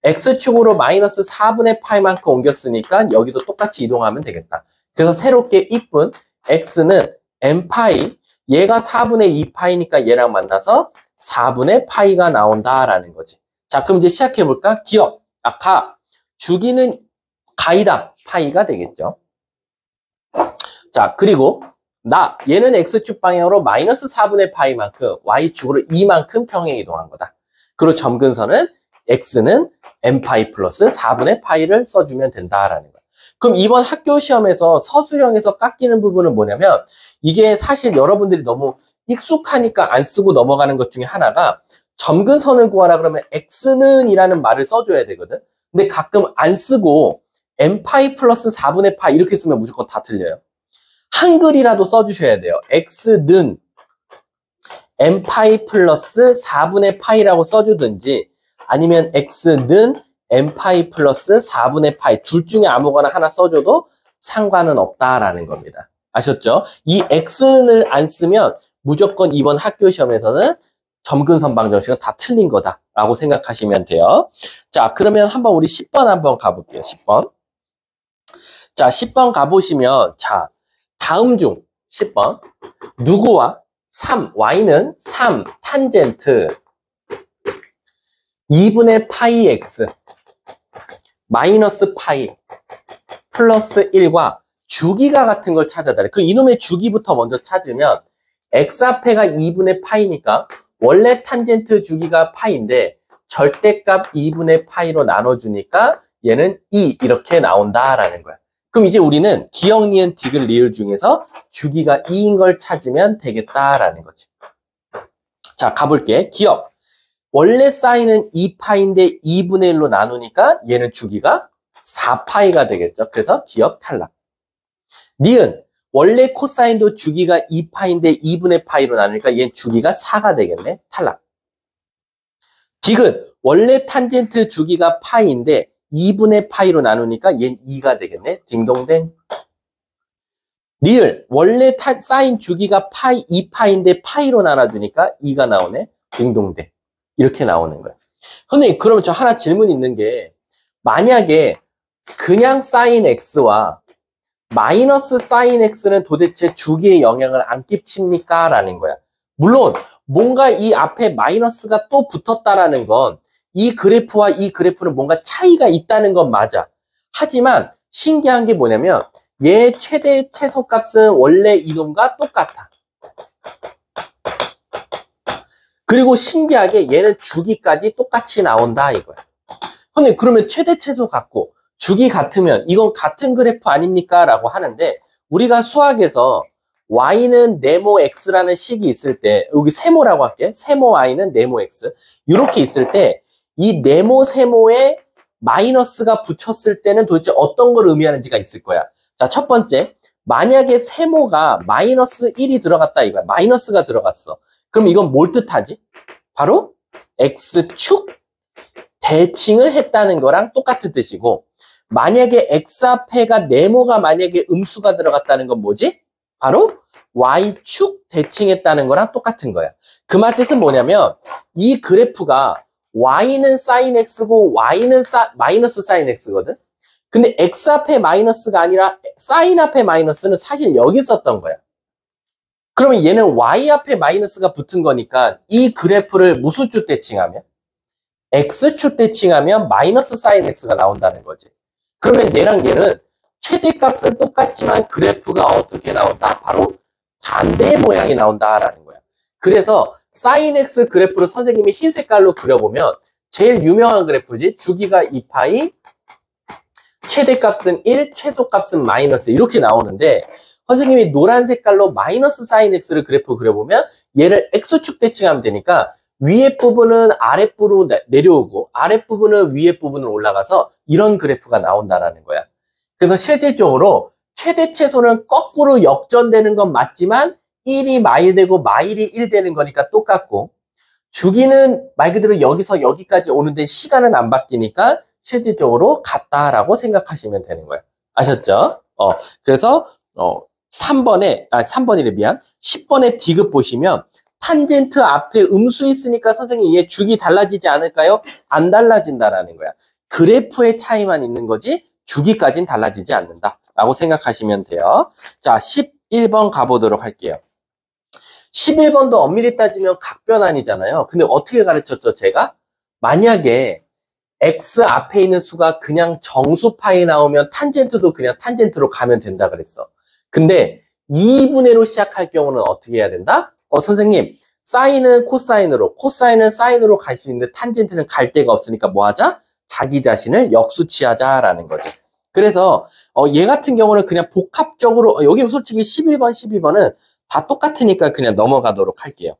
x축으로 마이너스 4분의 파이만큼 옮겼으니까 여기도 똑같이 이동하면 되겠다. 그래서 새롭게 이쁜 x는 n파이 얘가 4분의 2파이니까 얘랑 만나서 4분의 파이가 나온다라는 거지. 자, 그럼 이제 시작해볼까? 기억, 가, 주기는 가이다, 파이가 되겠죠. 자, 그리고 얘는 x축 방향으로 마이너스 4분의 파이만큼 y축으로 2만큼 평행 이동한 거다. 그리고 점근선은 x는 n파이 플러스 4분의 파이를 써주면 된다라는 거야. 그럼 이번 학교 시험에서 서술형에서 깎이는 부분은 뭐냐면 이게 사실 여러분들이 너무 익숙하니까 안 쓰고 넘어가는 것 중에 하나가 점근선을 구하라 그러면 x는 이라는 말을 써줘야 되거든. 근데 가끔 안 쓰고 n파이 플러스 4분의 파이 이렇게 쓰면 무조건 다 틀려요. 한글이라도 써주셔야 돼요. x는 n파이 플러스 4분의 파이라고 써주든지 아니면 x는 n파이 플러스 4분의 파이 둘 중에 아무거나 하나 써줘도 상관은 없다라는 겁니다. 아셨죠? 이 x를 안 쓰면 무조건 이번 학교 시험에서는 점근선 방정식은 다 틀린 거다라고 생각하시면 돼요. 자, 그러면 한번 우리 10번 한번 가볼게요. 10번. 자, 10번 가보시면 자, 다음 중 10번 누구와 3, y는 3 탄젠트 2분의 파이 x 마이너스 파이 플러스 1과 주기가 같은 걸 찾아달래. 그 이놈의 주기부터 먼저 찾으면 x 앞에가 2분의 파이니까 원래 탄젠트 주기가 파이인데 절대값 2분의 파이로 나눠주니까 얘는 2 이렇게 나온다라는 거야. 그럼 이제 우리는 기역, 니은, 디귿, 리을 중에서 주기가 2인 걸 찾으면 되겠다라는 거지. 자, 가볼게. 기역. 원래 사인은 2파인데 2분의 1로 나누니까 얘는 주기가 4파이가 되겠죠. 그래서 기억 탈락. 니은. 원래 코사인도 주기가 2파인데 2분의 파이로 나누니까 얘는 주기가 4가 되겠네. 탈락. 디귿. 원래 탄젠트 주기가 파이인데 2분의 파이로 나누니까 얘는 2가 되겠네. 딩동댕. 리을. 원래 사인 주기가 파이, 2파인데 파이로 나눠주니까 2가 나오네. 딩동댕. 이렇게 나오는 거야. 선생님, 그러면 저 하나 질문 있는 게, 만약에 그냥 사인 x와 마이너스 사인 x는 도대체 주기에 영향을 안 끼칩니까? 라는 거야. 물론 뭔가 이 앞에 마이너스가 또 붙었다라는 건 이 그래프와 이 그래프는 뭔가 차이가 있다는 건 맞아. 하지만 신기한 게 뭐냐면 얘 최대 최소값은 원래 이놈과 똑같아. 그리고 신기하게 얘는 주기까지 똑같이 나온다 이거야. 근데 그러면 최대 최소 같고 주기 같으면 이건 같은 그래프 아닙니까? 라고 하는데 우리가 수학에서 y는 네모 x라는 식이 있을 때 여기 세모라고 할게. 세모 y는 네모 x 이렇게 있을 때 이 네모 세모에 마이너스가 붙였을 때는 도대체 어떤 걸 의미하는지가 있을 거야. 자, 첫 번째, 만약에 세모가 마이너스 1이 들어갔다 이거야. 마이너스가 들어갔어. 그럼 이건 뭘 뜻하지? 바로 x축 대칭을 했다는 거랑 똑같은 뜻이고, 만약에 x 앞에가 네모가 만약에 음수가 들어갔다는 건 뭐지? 바로 y축 대칭했다는 거랑 똑같은 거야. 그 말 뜻은 뭐냐면 이 그래프가 y는 sin x고 y는 마이너스 sin x거든. 근데 x 앞에 마이너스가 아니라 sin 앞에 마이너스는 사실 여기 썼던 거야. 그러면 얘는 y 앞에 마이너스가 붙은 거니까 이 그래프를 무슨 축 대칭하면? x축 대칭하면 마이너스 sin x가 나온다는 거지. 그러면 얘랑 얘는 최대값은 똑같지만 그래프가 어떻게 나온다? 바로 반대의 모양이 나온다라는 거야. 그래서 sin x 그래프를 선생님이 흰 색깔로 그려보면 제일 유명한 그래프지. 주기가 2파이, 최대값은 1, 최소값은 마이너스 이렇게 나오는데 선생님이 노란 색깔로 마이너스 sin x를 그래프 그려보면 얘를 x축 대칭하면 되니까 위에 부분은 아랫부분으로 내려오고 아랫부분은 위에 부분으로 올라가서 이런 그래프가 나온다는 거야. 그래서 실질적으로 최대 최소는 거꾸로 역전되는 건 맞지만 1이 마일 되고 마일이 1 되는 거니까 똑같고 주기는 말 그대로 여기서 여기까지 오는데 시간은 안 바뀌니까 실질적으로 같다라고 생각하시면 되는 거예요. 아셨죠? 그래서 3번이래 미안. 10번의 디귿 보시면 탄젠트 앞에 음수 있으니까 선생님 얘 주기 달라지지 않을까요? 안 달라진다라는 거야. 그래프의 차이만 있는 거지 주기까지는 달라지지 않는다라고 생각하시면 돼요. 자, 11번 가보도록 할게요. 11번도 엄밀히 따지면 각변환이잖아요. 근데 어떻게 가르쳤죠, 제가? 만약에 x 앞에 있는 수가 그냥 정수 파이 나오면 탄젠트도 그냥 탄젠트로 가면 된다 그랬어. 근데 2분의 1로 시작할 경우는 어떻게 해야 된다? 선생님, 사인은 코사인으로, 코사인은 사인으로 갈 수 있는데 탄젠트는 갈 데가 없으니까 뭐 하자? 자기 자신을 역수치하자라는 거죠. 그래서 얘 같은 경우는 그냥 복합적으로 여기 솔직히 11번, 12번은 다 똑같으니까 그냥 넘어가도록 할게요.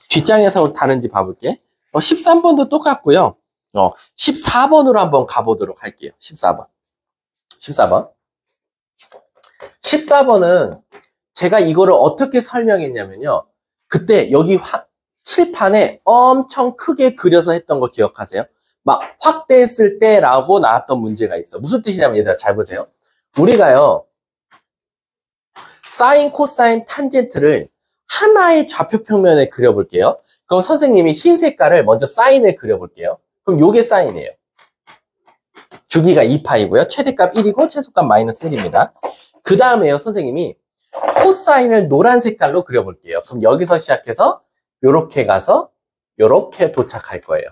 뒷장에서 다른지 봐볼게. 13번도 똑같고요. 14번으로 한번 가보도록 할게요. 14번. 14번은 제가 이거를 어떻게 설명했냐면요. 그때 여기 칠판에 엄청 크게 그려서 했던 거 기억하세요? 막 확대했을 때라고 나왔던 문제가 있어. 무슨 뜻이냐면 얘들아 잘 보세요. 우리가요. 사인, 코사인, 탄젠트를 하나의 좌표 평면에 그려볼게요. 그럼 선생님이 흰 색깔을 먼저 사인을 그려볼게요. 그럼 요게 사인이에요. 주기가 2파이고요. 최대값 1이고 최소값 마이너스 1입니다. 그 다음에요. 선생님이 코사인을 노란 색깔로 그려볼게요. 그럼 여기서 시작해서 요렇게 가서 요렇게 도착할 거예요.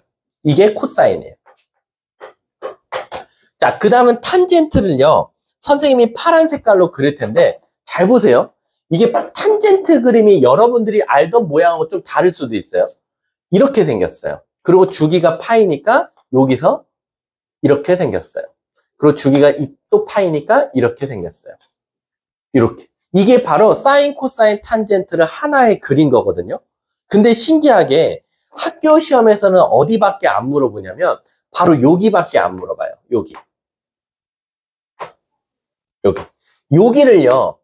이게 코사인이에요. 자, 그 다음은 탄젠트를요. 선생님이 파란 색깔로 그릴 텐데 잘 보세요. 이게 탄젠트 그림이 여러분들이 알던 모양하고 좀 다를 수도 있어요. 이렇게 생겼어요. 그리고 주기가 파이니까 여기서 이렇게 생겼어요. 그리고 주기가 또 파이니까 이렇게 생겼어요. 이렇게. 이게 바로 사인, 코사인, 탄젠트를 하나에 그린 거거든요. 근데 신기하게 학교 시험에서는 어디밖에 안 물어보냐면 바로 여기밖에 안 물어봐요. 여기. 여기를요.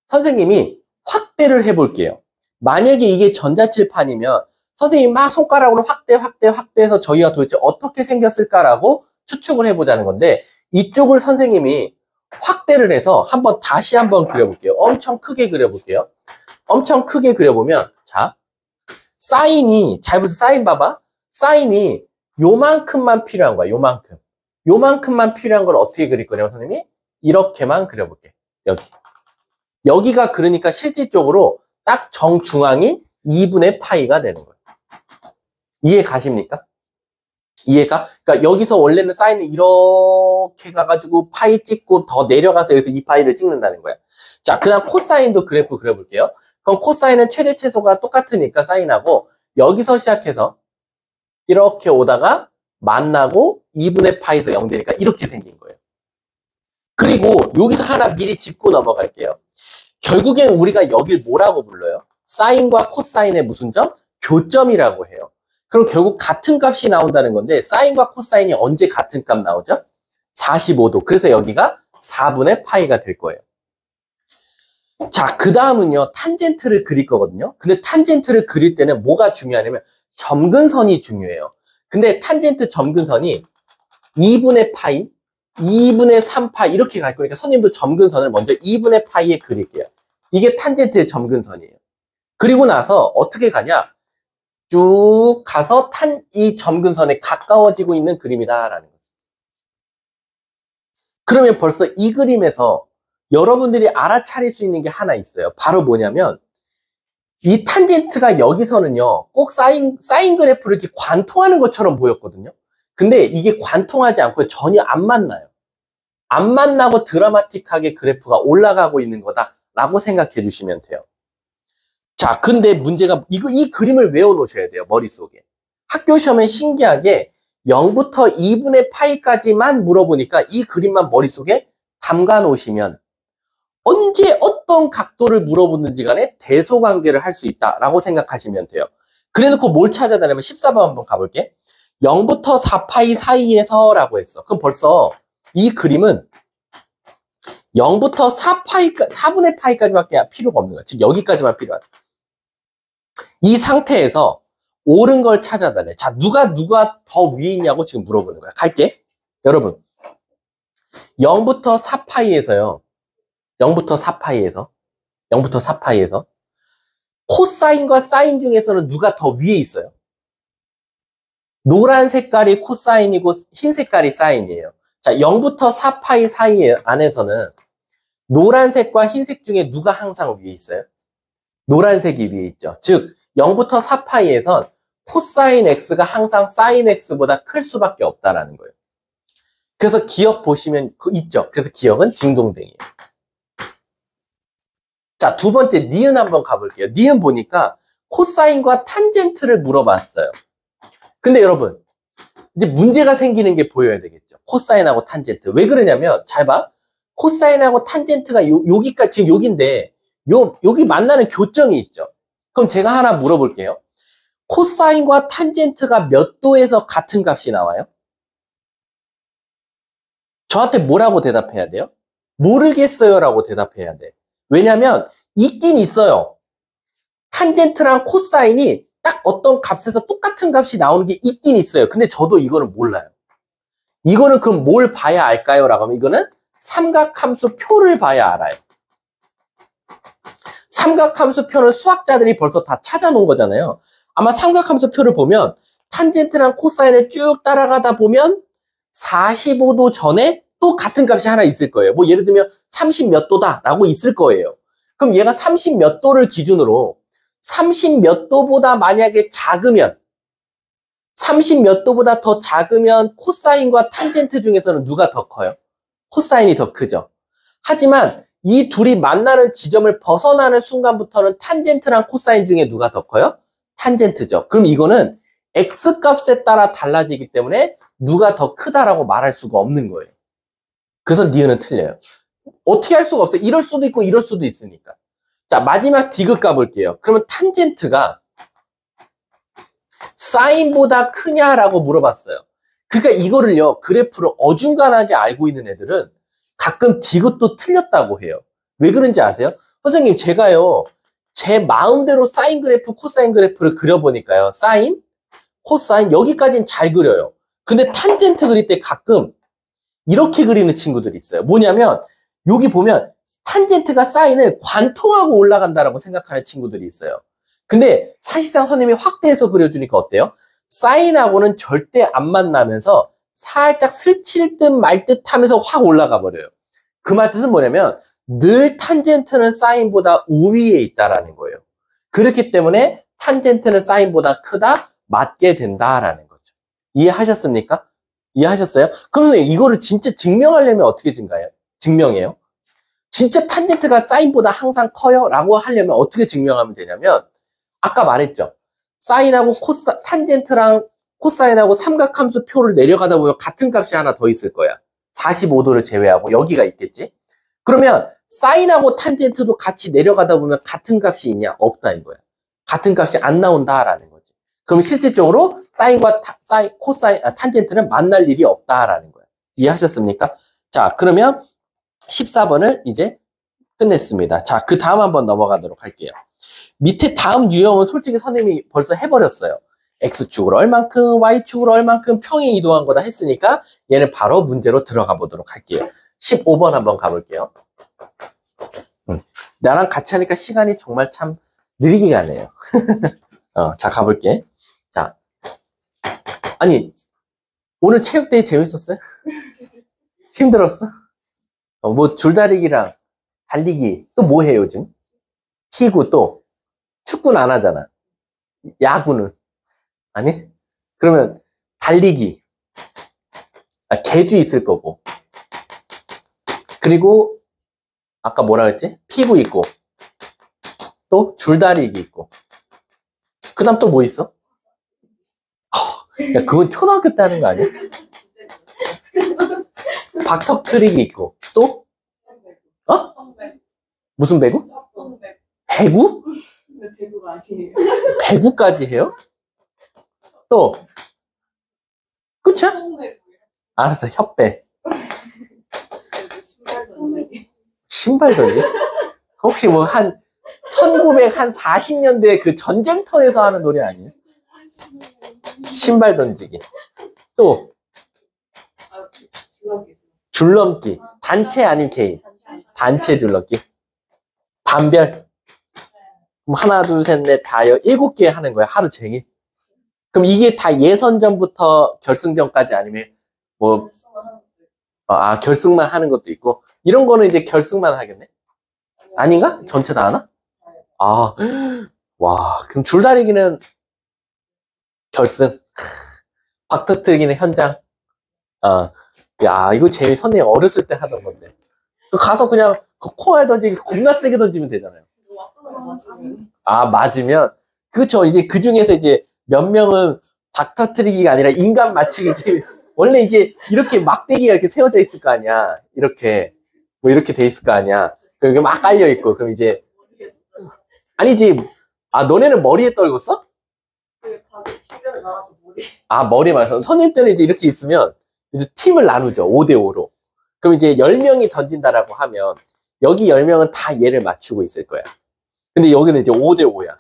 선생님이 확대를 해볼게요. 만약에 이게 전자칠판이면 선생님이 막 손가락으로 확대해서 저희가 도대체 어떻게 생겼을까라고 추측을 해보자는 건데, 이쪽을 선생님이 확대를 해서 다시 한번 그려볼게요. 엄청 크게 그려볼게요. 엄청 크게 그려보면, 자, 잘 보세요. 사인 봐봐. 사인이 요만큼만 필요한 거야. 요만큼만 필요한 걸 어떻게 그릴 거냐면, 선생님이 이렇게만 그려볼게. 여기가 그러니까 실질적으로 딱 정중앙인 2분의 파이가 되는 거예요. 이해 가십니까? 이해가? 그러니까 여기서 원래는 사인을 이렇게 가가지고 파이 찍고 더 내려가서 여기서 이 파이를 찍는다는 거야. 자, 그 다음 코사인도 그래프 그려볼게요. 그럼 코사인은 최대 최소가 똑같으니까 사인하고, 여기서 시작해서 이렇게 오다가 만나고 2분의 파이에서 0 되니까 이렇게 생긴 거예요. 그리고 여기서 하나 미리 짚고 넘어갈게요. 결국엔 우리가 여길 뭐라고 불러요? 사인과 코사인의 무슨 점? 교점이라고 해요. 그럼 결국 같은 값이 나온다는 건데, 사인과 코사인이 언제 같은 값 나오죠? 45도. 그래서 여기가 4분의 파이가 될 거예요. 자, 그 다음은요, 탄젠트를 그릴 거거든요. 근데 탄젠트를 그릴 때는 뭐가 중요하냐면 점근선이 중요해요. 근데 탄젠트 점근선이 2분의 파이, 2분의 3파이 이렇게 갈 거니까 선생님도 점근선을 먼저 2분의 파이에 그릴게요. 이게 탄젠트의 점근선이에요. 그리고 나서 어떻게 가냐? 쭉 가서 이 점근선에 가까워지고 있는 그림이다라는 거죠. 그러면 벌써 이 그림에서 여러분들이 알아차릴 수 있는 게 하나 있어요. 바로 뭐냐면 이 탄젠트가 여기서는요, 꼭 사인 그래프를 이렇게 관통하는 것처럼 보였거든요. 근데 이게 관통하지 않고 전혀 안 만나요. 안 만나고 드라마틱하게 그래프가 올라가고 있는 거다라고 생각해 주시면 돼요. 자, 근데 문제가 이 그림을 외워 놓으셔야 돼요. 머릿속에. 학교 시험에 신기하게 0부터 2분의 파이까지만 물어보니까 이 그림만 머릿속에 담가 놓으시면 언제 어떤 각도를 물어보는지 간에 대소관계를 할 수 있다라고 생각하시면 돼요. 그래놓고 뭘 찾아다니면 14번 한번 가볼게. 0부터 4파이 사이에서 라고 했어. 그럼 벌써 이 그림은 0부터 4분의 파이까지밖에 필요가 없는 거야. 즉 여기까지만 필요하다. 이 상태에서 옳은 걸 찾아다녀. 자, 누가 더 위에 있냐고 지금 물어보는 거야. 갈게. 여러분, 0부터 4파이에서요. 0부터 4파이에서 코사인과 사인 중에서는 누가 더 위에 있어요? 노란 색깔이 코사인이고 흰 색깔이 사인이에요. 자, 0부터 4파이 사이 안에서는 노란색과 흰색 중에 누가 항상 위에 있어요? 노란색이 위에 있죠. 즉 0부터 4파이에선 코사인 x가 항상 사인 x보다 클 수밖에 없다라는 거예요. 그래서 기억 보시면 있죠. 그래서 기억은 딩동댕이에요. 자, 두 번째 니은 한번 가볼게요. 니은 보니까 코사인과 탄젠트를 물어봤어요. 근데 여러분, 이제 문제가 생기는 게 보여야 되겠죠. 코사인하고 탄젠트. 왜 그러냐면 잘 봐. 코사인하고 탄젠트가 여기까지 지금 여기인데 여기 만나는 교점이 있죠. 그럼 제가 하나 물어볼게요. 코사인과 탄젠트가 몇 도에서 같은 값이 나와요? 저한테 뭐라고 대답해야 돼요? 모르겠어요 라고 대답해야 돼. 왜냐면 있긴 있어요. 탄젠트랑 코사인이 딱 어떤 값에서 똑같은 값이 나오는 게 있긴 있어요. 근데 저도 이거는 몰라요. 이거는 그럼 뭘 봐야 알까요? 라고 하면 이거는 삼각함수 표를 봐야 알아요. 삼각함수 표는 수학자들이 벌써 다 찾아놓은 거잖아요. 아마 삼각함수 표를 보면 탄젠트랑 코사인을 쭉 따라가다 보면 45도 전에 또 같은 값이 하나 있을 거예요. 뭐 예를 들면 30 몇 도다 라고 있을 거예요. 그럼 얘가 30 몇 도를 기준으로 30 몇 도보다 만약에 작으면 30 몇 도보다 더 작으면 코사인과 탄젠트 중에서는 누가 더 커요? 코사인이 더 크죠. 하지만 이 둘이 만나는 지점을 벗어나는 순간부터는 탄젠트랑 코사인 중에 누가 더 커요? 탄젠트죠. 그럼 이거는 x값에 따라 달라지기 때문에 누가 더 크다라고 말할 수가 없는 거예요. 그래서 니은은 틀려요. 어떻게 할 수가 없어요. 이럴 수도 있고 이럴 수도 있으니까. 자, 마지막 디귿 가볼게요. 그러면 탄젠트가 사인보다 크냐라고 물어봤어요. 그러니까 이거를요, 그래프를 어중간하게 알고 있는 애들은 가끔 디귿도 틀렸다고 해요. 왜 그런지 아세요? 선생님, 제가요, 제 마음대로 사인 그래프, 코사인 그래프를 그려보니까요. 사인, 코사인, 여기까지는 잘 그려요. 근데 탄젠트 그릴 때 가끔 이렇게 그리는 친구들이 있어요. 뭐냐면, 여기 보면 탄젠트가 사인을 관통하고 올라간다라고 생각하는 친구들이 있어요. 근데 사실상 선생님이 확대해서 그려주니까 어때요? 사인하고는 절대 안 만나면서 살짝 스칠 듯 말 듯 하면서 확 올라가 버려요. 그 말 뜻은 뭐냐면 늘 탄젠트는 사인보다 우위에 있다라는 거예요. 그렇기 때문에 탄젠트는 사인보다 크다, 맞게 된다라는 거죠. 이해하셨습니까? 이해하셨어요? 그러면 이거를 진짜 증명하려면 어떻게 증명해요? 진짜 탄젠트가 사인보다 항상 커요? 라고 하려면 어떻게 증명하면 되냐면 아까 말했죠. 사인하고 탄젠트랑 코사인하고 삼각함수 표를 내려가다 보면 같은 값이 하나 더 있을 거야. 45도를 제외하고 여기가 있겠지? 그러면 사인하고 탄젠트도 같이 내려가다 보면 같은 값이 있냐? 없다 이거야. 같은 값이 안 나온다라는 거지. 그럼 실질적으로 사인과 탄젠트는 만날 일이 없다라는 거야. 이해하셨습니까? 자, 그러면 14번을 이제 끝냈습니다. 자, 그 다음 한번 넘어가도록 할게요. 밑에 다음 유형은 솔직히 선생님이 벌써 해버렸어요. X축으로 얼만큼, Y축으로 얼만큼 평행 이동한 거다 했으니까 얘는 바로 문제로 들어가 보도록 할게요. 15번 한번 가볼게요. 나랑 같이 하니까 시간이 정말 참 느리게 가네요. 자, 가볼게. 자, 아니, 오늘 체육대회 재밌었어요? 힘들었어? 뭐 줄다리기랑 달리기 또 뭐 해요 요즘? 피구 또 축구는 안 하잖아. 야구는 아니? 그러면 달리기 계주 있을 거고 그리고 아까 뭐라 했지? 피구 있고 또 줄다리기 있고 그 다음 또 뭐 있어? 야 그건 초등학교 때 하는 거 아니야? 박턱트릭이 있고 또? 어? 무슨 배구? 배구? 배구가 아니에요. 배구까지 해요? 또? 끝이야? 알았어, 협배. 신발 던지? 혹시 뭐 한 1940년대 그 전쟁터에서 하는 노래 아니에요? 신발 던지기. 또? 줄넘기. 단체 아닌 개인? 단체 줄넘기. 반별. 그럼 하나, 둘, 셋, 넷, 다 7개 하는 거야, 하루 종일. 그럼 이게 다 예선전부터 결승전까지 아니면 뭐, 결승만 하는 것도 있고, 이런 거는 이제 결승만 하겠네? 아닌가? 전체 다 하나? 와, 그럼 줄다리기는 결승. 박터트기는 현장. 야, 이거 선생님 어렸을 때 하던 건데. 가서 그냥 그 콩알 던지기 겁나 세게 던지면 되잖아요. 맞으면. 그렇죠. 이제 그 중에서 이제 몇 명은 박터트리기가 아니라 인간 맞추기. 원래 이제 이렇게 막대기가 이렇게 세워져 있을 거 아니야. 이렇게. 뭐 이렇게 돼 있을 거 아니야. 그게 막 깔려 있고. 그럼 이제. 아니지. 너네는 머리에 떨궜어? 머리에 맞아서. 선생님 때는 이제 이렇게 있으면 이제 팀을 나누죠. 5대5로. 그럼 이제 10명이 던진다라고 하면 여기 10명은 다 얘를 맞추고 있을 거야. 근데 여기는 이제 5대5야.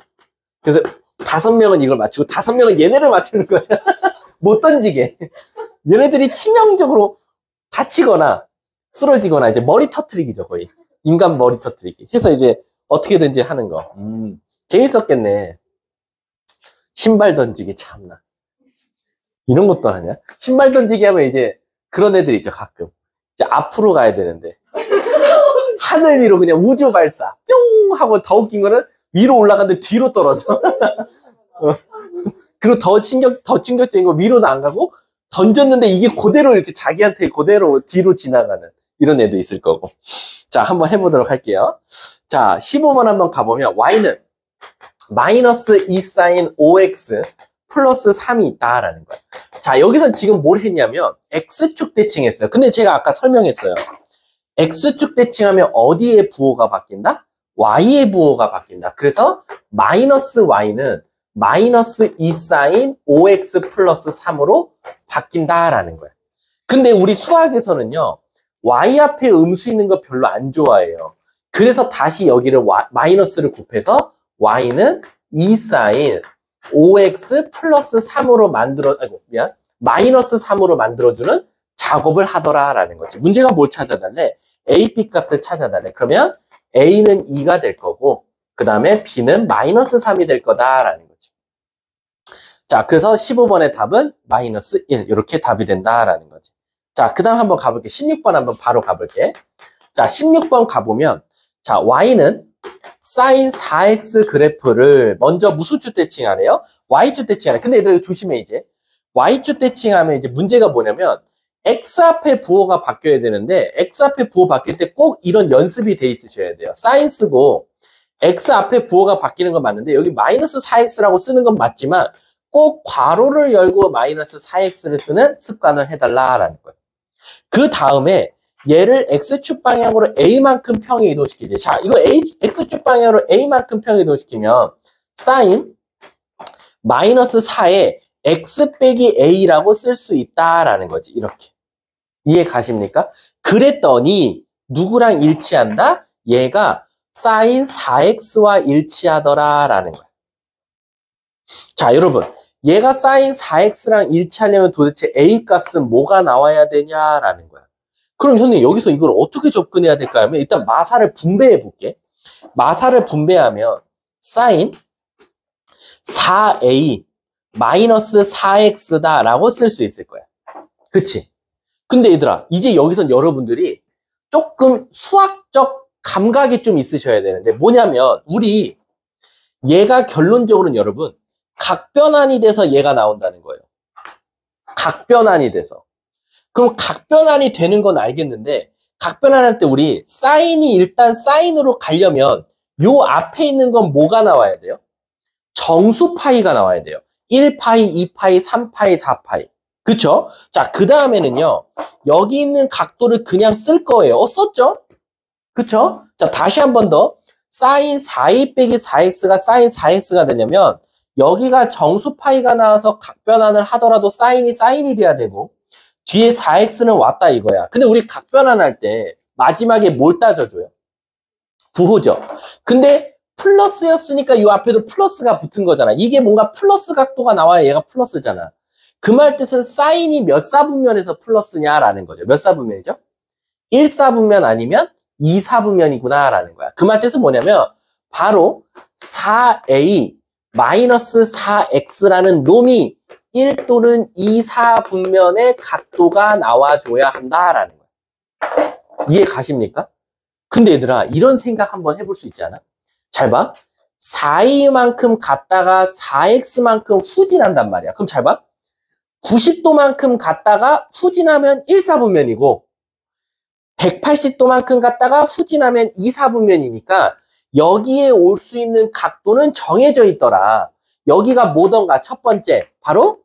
그래서 5명은 이걸 맞추고 5명은 얘네를 맞추는 거죠. 못 던지게. 얘네들이 치명적으로 다치거나 쓰러지거나 이제 머리 터트리기죠, 거의. 인간 머리 터트리기. 해서 이제 어떻게든지 하는 거. 재밌었겠네. 신발 던지기 참나. 이런 것도 하냐? 신발 던지기 하면 이제 그런 애들 있죠, 가끔. 이제 앞으로 가야 되는데. 하늘 위로 그냥 우주 발사. 뿅! 하고 더 웃긴 거는 위로 올라가는데 뒤로 떨어져. 그리고 더 충격적인 거 위로도 안 가고 던졌는데 이게 그대로 이렇게 자기한테 그대로 뒤로 지나가는 이런 애도 있을 거고. 자, 한번 해보도록 할게요. 자, 15번 한번 가보면 y는 마이너스 2sin 5x 플러스 3이 있다라는 거예요. 자, 여기서 지금 뭘 했냐면 x축 대칭했어요. 근데 제가 아까 설명했어요. x축 대칭하면 어디에 부호가 바뀐다? y의 부호가 바뀐다. 그래서 마이너스 y는 마이너스 2sin 5x 플러스 3으로 바뀐다라는 거야. 근데 우리 수학에서는요, y 앞에 음수 있는 거 별로 안 좋아해요. 그래서 다시 여기를 마이너스를 곱해서 y는 2sin 5x 플러스 3으로 마이너스 3으로 만들어주는 작업을 하더라라는 거지. 문제가 뭘 찾아달래? a, b 값을 찾아달래. 그러면 a는 2가 될 거고 그 다음에 b는 마이너스 3이 될 거다라는 거지. 자, 그래서 15번의 답은 마이너스 1 이렇게 답이 된다라는 거지. 자, 그 다음 한번 가볼게. 16번 한번 바로 가볼게. 자, 16번 가보면 자, y는 sin 4x 그래프를 먼저 무슨 주 대칭하래요? y주 대칭하래. 근데 얘들 조심해 이제. y주 대칭하면 이제 문제가 뭐냐면 x 앞에 부호가 바뀌어야 되는데 x 앞에 부호 바뀔 때 꼭 이런 연습이 돼 있으셔야 돼요. sin 쓰고 x 앞에 부호가 바뀌는 건 맞는데 여기 마이너스 4x라고 쓰는 건 맞지만 꼭 괄호를 열고 마이너스 4x를 쓰는 습관을 해달라라는 거예요. 그 다음에 얘를 x축 방향으로 a만큼 평에 이동시키지. 자, 이거 x축 방향으로 a만큼 평에 이동시키면 sin 마이너스 4에 x 빼기 a라고 쓸 수 있다라는 거지. 이렇게. 이해 가십니까? 그랬더니 누구랑 일치한다? 얘가 sin 4x와 일치하더라라는 거야. 자, 여러분. 얘가 sin 4x랑 일치하려면 도대체 a 값은 뭐가 나와야 되냐라는 거야. 그럼 형님 여기서 이걸 어떻게 접근해야 될까 하면 일단 마사를 분배해 볼게. 마사를 분배하면 sin 4a 마이너스 4x다 라고 쓸 수 있을 거야. 그치? 근데 얘들아 이제 여기선 여러분들이 조금 수학적 감각이 좀 있으셔야 되는데 뭐냐면 우리 얘가 결론적으로는 여러분 각변환이 돼서 얘가 나온다는 거예요. 각변환이 돼서. 그럼 각변환이 되는 건 알겠는데 각변환할 때 우리 사인이 일단 사인으로 가려면 요 앞에 있는 건 뭐가 나와야 돼요? 정수 파이가 나와야 돼요. 1파이, 2파이, 3파이, 4파이. 그쵸? 자, 그 다음에는요. 여기 있는 각도를 그냥 쓸 거예요. 썼죠? 그쵸? 자, 다시 한 번 더. 사인 4a 빼기 4x가 사인 4x가 되려면 여기가 정수 파이가 나와서 각변환을 하더라도 사인이 돼야 되고 뒤에 4x는 왔다 이거야. 근데 우리 각변환할 때 마지막에 뭘 따져줘요? 부호죠. 근데 플러스였으니까 이 앞에도 플러스가 붙은 거잖아. 이게 뭔가 플러스 각도가 나와야 얘가 플러스잖아. 그 말 뜻은 사인이 몇 사분면에서 플러스냐라는 거죠. 몇 사분면이죠? 1사분면 아니면 2사분면이구나 라는 거야. 그 말 뜻은 뭐냐면 바로 4a 마이너스 4x라는 놈이 1 또는 2사분면의 각도가 나와줘야 한다라는 거야. 이해 가십니까? 근데 얘들아 이런 생각 한번 해볼 수 있지 않아? 잘 봐. 4a만큼 갔다가 4x만큼 후진한단 말이야. 그럼 잘 봐. 90도만큼 갔다가 후진하면 1사분면이고 180도만큼 갔다가 후진하면 2사분면이니까 여기에 올 수 있는 각도는 정해져 있더라. 여기가 뭐던가 첫 번째 바로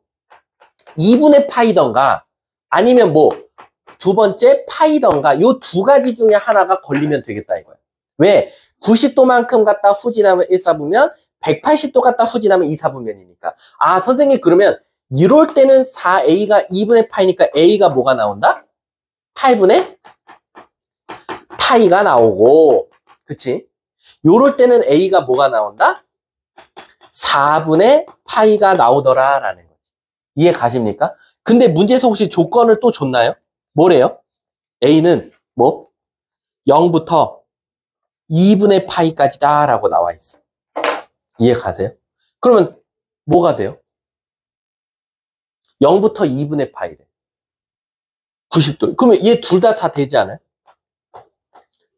2분의 파이던가 아니면 뭐 두 번째 파이던가 요 두 가지 중에 하나가 걸리면 되겠다 이거야. 왜? 90도만큼 갔다 후진하면 1사분면 180도 갔다 후진하면 2사분면이니까. 아 선생님 그러면 이럴 때는 4a가 2분의 파이니까 a가 뭐가 나온다? 8분의 파이가 나오고 그치? 요럴 때는 a가 뭐가 나온다? 4분의 파이가 나오더라 라는 거지. 이해 가십니까? 근데 문제에서 혹시 조건을 또 줬나요? 뭐래요? a는 뭐? 0부터 2분의 파이까지다 라고 나와 있어. 이해 가세요? 그러면 뭐가 돼요? 0부터 2분의 파이래. 90도. 그러면 얘 둘 다 되지 않아요?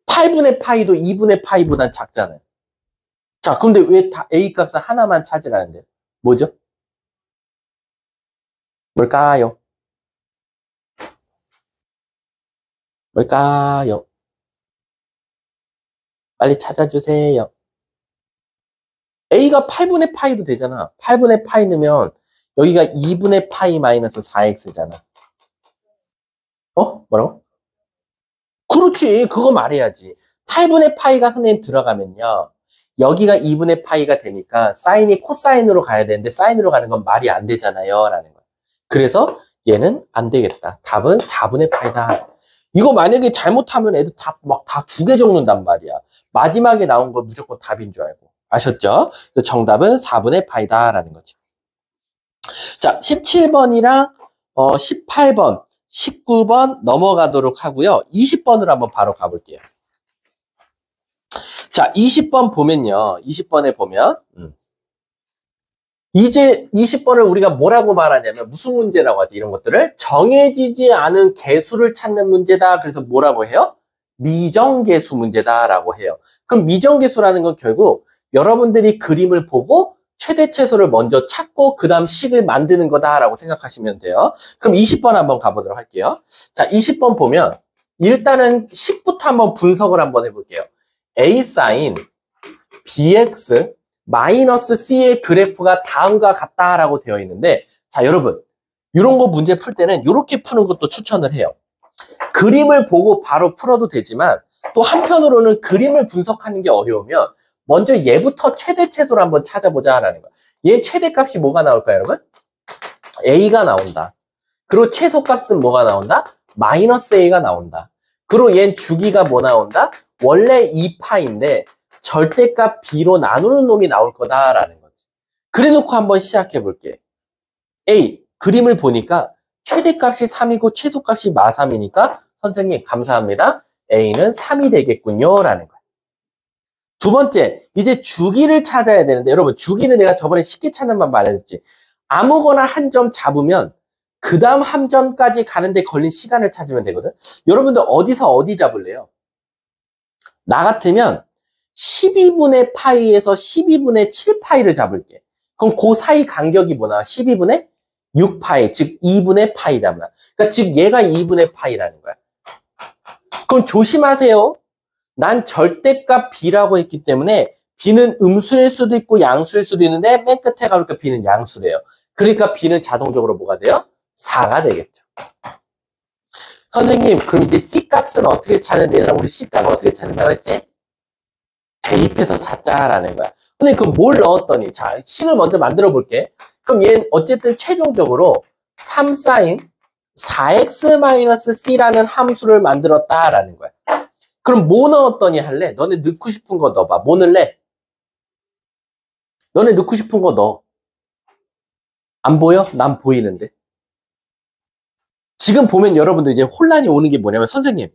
8분의 파이도 2분의 파이보단 작잖아요. 자, 그런데 왜 다 A 값을 하나만 찾으라는데요? 뭐죠? 뭘까요? 뭘까요? 빨리 찾아주세요. A가 8분의 파이도 되잖아. 8분의 파이 넣으면 여기가 2분의 파이 마이너스 4x잖아. 뭐라고? 그렇지. 그거 말해야지. 8분의 파이가 선생님 들어가면요. 여기가 2분의 파이가 되니까 사인이 코사인으로 가야 되는데 사인으로 가는 건 말이 안 되잖아요. 라는 거야. 그래서 얘는 안 되겠다. 답은 4분의 파이다. 이거 만약에 잘못하면 애들 다 두 개 적는단 말이야. 마지막에 나온 거 무조건 답인 줄 알고. 아셨죠? 그래서 정답은 4분의 파이다라는 거죠. 자, 17번이랑 18번, 19번 넘어가도록 하고요. 20번으로 한번 바로 가볼게요. 자, 20번 보면요. 20번에 보면 이제 20번을 우리가 뭐라고 말하냐면 무슨 문제라고 하지? 이런 것들을 정해지지 않은 개수를 찾는 문제다. 그래서 뭐라고 해요? 미정계수 문제다라고 해요. 그럼 미정계수라는 건 결국 여러분들이 그림을 보고 최대최소를 먼저 찾고 그 다음 식을 만드는 거다라고 생각하시면 돼요. 그럼 20번 한번 가보도록 할게요. 자, 20번 보면 일단은 식부터 한번 분석을 한번 해볼게요. A sin bx 마이너스 c의 그래프가 다음과 같다라고 되어 있는데, 자, 여러분 이런 거 문제 풀 때는 이렇게 푸는 것도 추천을 해요. 그림을 보고 바로 풀어도 되지만 또 한편으로는 그림을 분석하는 게 어려우면 먼저 얘부터 최대최소를 한번 찾아보자라는 거야. 얘 최대값이 뭐가 나올까요, 여러분? a가 나온다. 그리고 최소값은 뭐가 나온다? 마이너스 a가 나온다. 그리고 얘는 주기가 뭐 나온다? 원래 2파인데 절대값 b로 나누는 놈이 나올 거다라는 거지. 그래 놓고 한번 시작해 볼게. a, 그림을 보니까 최대값이 3이고 최소값이 마3이니까 선생님 감사합니다. a는 3이 되겠군요 라는 거야. 두 번째, 이제 주기를 찾아야 되는데, 여러분 주기는 내가 저번에 쉽게 찾는 방법 알려줬지. 아무거나 한 점 잡으면 그 다음 한 점까지 가는데 걸린 시간을 찾으면 되거든. 여러분들 어디서 어디 잡을래요? 나 같으면 12분의 파이에서 12분의 7파이를 잡을게. 그럼 그 사이 간격이 뭐나? 12분의 6파이, 즉 2분의 파이다. 그러니까 즉 얘가 2분의 파이라는 거야. 그럼 조심하세요. 난 절대값 b라고 했기 때문에 b는 음수일 수도 있고 양수일 수도 있는데 맨 끝에 가니까 b는 양수래요. 그러니까 b는 자동적으로 뭐가 돼요? 4가 되겠죠. 선생님, 그럼 이제 c 값은 어떻게 찾는데요? 우리 c 값은 어떻게 찾는다고 했지? 대입해서 찾자라는 거야. 근데 그럼 뭘 넣었더니, 자, 식을 먼저 만들어 볼게. 그럼 얘는 어쨌든 최종적으로 3sin 4x-c라는 함수를 만들었다라는 거야. 그럼 뭐 넣었더니 할래? 너네 넣고 싶은 거 넣어봐. 뭐 넣을래? 너네 넣고 싶은 거 넣어. 안 보여? 난 보이는데. 지금 보면 여러분들 이제 혼란이 오는 게 뭐냐면, 선생님,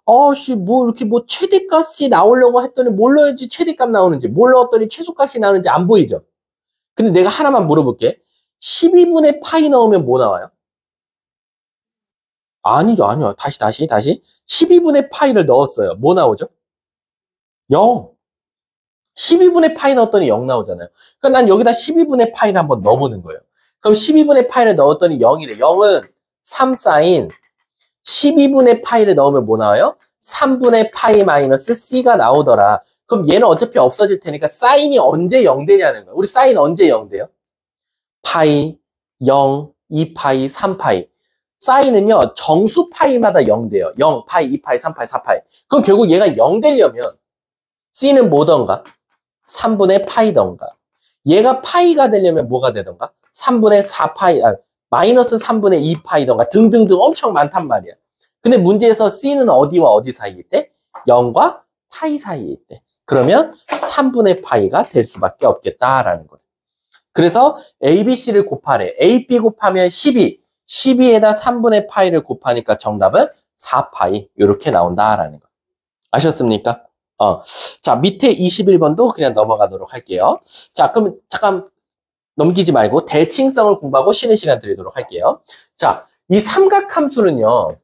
뭐 이렇게 뭐 최대값이 나오려고 했더니 뭘 넣어야지 최대값 나오는지, 뭘 넣었더니 최소값이 나오는지 안 보이죠? 근데 내가 하나만 물어볼게. 12분의 파이 넣으면 뭐 나와요? 아니요. 다시. 12분의 파이를 넣었어요. 뭐 나오죠? 0. 12분의 파이 넣었더니 0 나오잖아요. 그러니까 난 여기다 12분의 파이를 한번 넣어보는 거예요. 그럼 12분의 파이를 넣었더니 0이래. 0은 3사인 12분의 파이를 넣으면 뭐 나와요? 3분의 파이 마이너스 c가 나오더라. 그럼 얘는 어차피 없어질 테니까 사인이 언제 0 되냐는 거야. 우리 사인 언제 0 돼요? 파이, 0, 2파이, 3파이. 사인은요, 정수 파이마다 0 돼요. 0, 파이, 2파이, 3파이, 4파이. 그럼 결국 얘가 0 되려면 c는 뭐던가? 3분의 파이던가. 얘가 파이가 되려면 뭐가 되던가? 3분의 4파이, 마이너스 3분의 2파이던가 등등등 엄청 많단 말이야. 근데 문제에서 c는 어디와 어디 사이에 있대? 0과 파이 사이에 있대. 그러면 3분의 파이가 될 수밖에 없겠다라는 거예요. 그래서 A, B, C를 곱하래. A, B 곱하면 12. 12에다 3분의 파이를 곱하니까 정답은 4파이. 이렇게 나온다라는 거. 아셨습니까? 자, 밑에 21번도 그냥 넘어가도록 할게요. 자, 그럼 잠깐 넘기지 말고 대칭성을 공부하고 쉬는 시간 드리도록 할게요. 자, 이 삼각함수는요,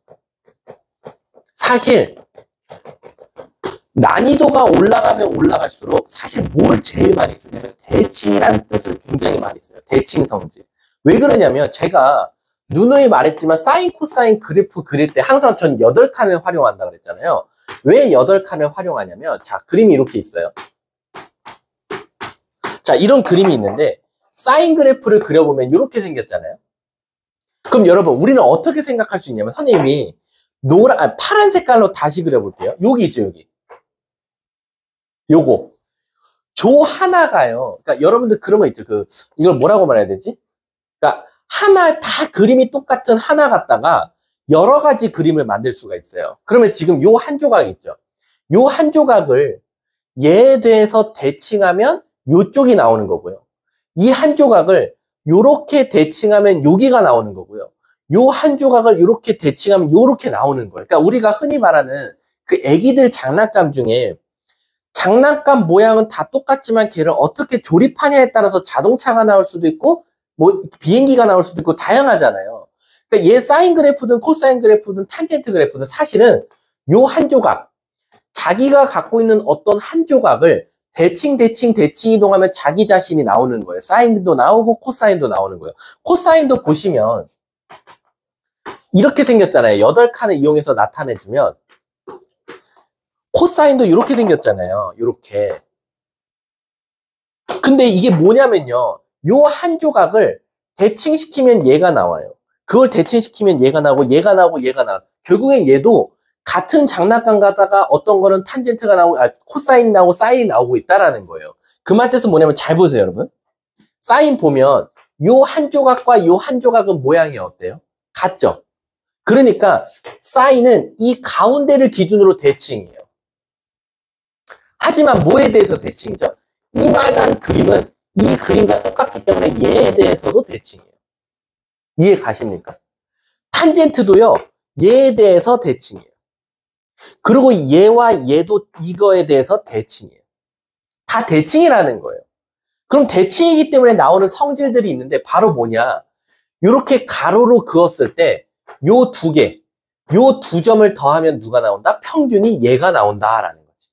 사실 난이도가 올라가면 올라갈수록 사실 뭘 제일 많이 쓰냐면 대칭이라는 뜻을 굉장히 많이 써요. 대칭성질. 왜 그러냐면 제가 누누이 말했지만 사인, 코사인 그래프 그릴 때 항상 전 8칸을 활용한다 그랬잖아요. 왜 8칸을 활용하냐면, 자, 그림이 이렇게 있어요. 자, 이런 그림이 있는데 사인 그래프를 그려보면 이렇게 생겼잖아요. 그럼 여러분, 우리는 어떻게 생각할 수 있냐면, 선생님이 파란 색깔로 다시 그려볼게요. 여기 있죠, 여기. 요거. 조 하나가요. 그러니까 여러분들 그런 거 있죠. 이걸 뭐라고 말해야 되지? 그러니까 하나, 다 그림이 똑같은 하나 갖다가 여러 가지 그림을 만들 수가 있어요. 그러면 지금 요 한 조각 있죠. 요 한 조각을 얘에 대해서 대칭하면 요쪽이 나오는 거고요. 이 한 조각을 요렇게 대칭하면 여기가 나오는 거고요. 요 한 조각을 요렇게 대칭하면 요렇게 나오는 거예요. 그러니까 우리가 흔히 말하는 그 애기들 장난감 중에 장난감 모양은 다 똑같지만 걔를 어떻게 조립하냐에 따라서 자동차가 나올 수도 있고 뭐 비행기가 나올 수도 있고 다양하잖아요. 그러니까 얘 사인 그래프든 코사인 그래프든 탄젠트 그래프든 사실은 요 한 조각, 자기가 갖고 있는 어떤 한 조각을 대칭 이동하면 자기 자신이 나오는 거예요. 사인도 나오고 코사인도 나오는 거예요. 코사인도 보시면 이렇게 생겼잖아요. 8칸을 이용해서 나타내주면 코사인도 이렇게 생겼잖아요. 이렇게. 근데 이게 뭐냐면요. 요 한 조각을 대칭시키면 얘가 나와요. 그걸 대칭시키면 얘가 나오고 얘가 나오고 얘가 나와. 결국엔 얘도 같은 장난감 가다가 어떤 거는 탄젠트가 나오고 코사인이 나오고 사인이 나오고 있다라는 거예요. 그 말 뜻은 뭐냐면 잘 보세요, 여러분. 사인 보면 요 한 조각과 요 한 조각은 모양이 어때요? 같죠? 그러니까 사인은 이 가운데를 기준으로 대칭이에요. 하지만 뭐에 대해서 대칭이죠? 이만한 그림은 이 그림과 똑같기 때문에 얘에 대해서도 대칭이에요. 이해 가십니까? 탄젠트도요, 얘에 대해서 대칭이에요. 그리고 얘와 얘도 이거에 대해서 대칭이에요. 다 대칭이라는 거예요. 그럼 대칭이기 때문에 나오는 성질들이 있는데 바로 뭐냐? 이렇게 가로로 그었을 때 요 두 개, 요 두 점을 더하면 누가 나온다? 평균이 얘가 나온다라는 거지.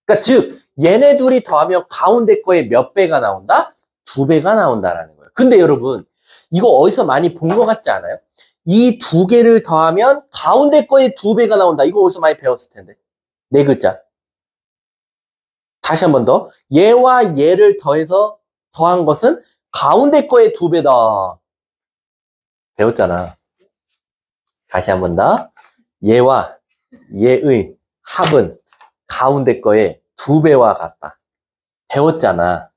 그러니까 즉 얘네 둘이 더하면 가운데 거에 몇 배가 나온다? 2배가 나온다라는 거예요. 근데 여러분 이거 어디서 많이 본 것 같지 않아요? 이 두 개를 더하면 가운데 거에 2배가 나온다. 이거 어디서 많이 배웠을 텐데. 네 글자. 다시 한 번 더. 얘와 얘를 더해서 더한 것은 가운데 거에 2배다. 배웠잖아. 다시 한 번 더. 얘와 얘의 합은 가운데 거에 2배와 같다. 배웠잖아.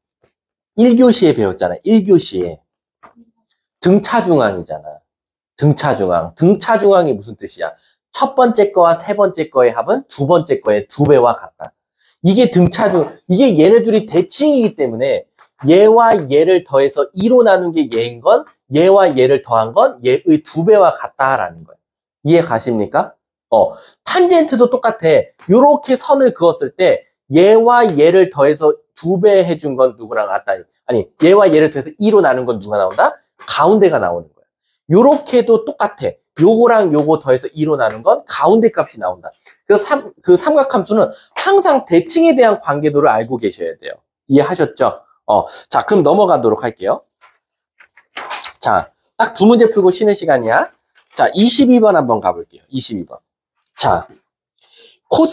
1교시에 배웠잖아. 1교시에. 등차중앙이잖아. 등차중앙. 등차중앙이 무슨 뜻이야? 첫 번째 거와 세 번째 거의 합은 두 번째 거의 2배와 같다. 이게 등차중, 이게 얘네 둘이 대칭이기 때문에 얘와 얘를 더해서 2로 나눈 게 얘인 건 얘와 얘를 더한 건 얘의 2배와 같다라는 거예요. 이해 가십니까? 탄젠트도 똑같아. 요렇게 선을 그었을 때 얘와 얘를 더해서 2배 해준 건 누구랑 같다? 아니, 얘와 얘를 더해서 2로 나눈 건 누가 나온다? 가운데가 나오는 거야. 요렇게도 똑같아. 요거랑 요거 더해서 2로 나눈 건 가운데 값이 나온다. 그래서 그 삼각함수는 항상 대칭에 대한 관계도를 알고 계셔야 돼요. 이해하셨죠? 자, 그럼 넘어가도록 할게요. 자, 딱 2문제 풀고 쉬는 시간이야. 자, 22번 한번 가볼게요. 22번. 자,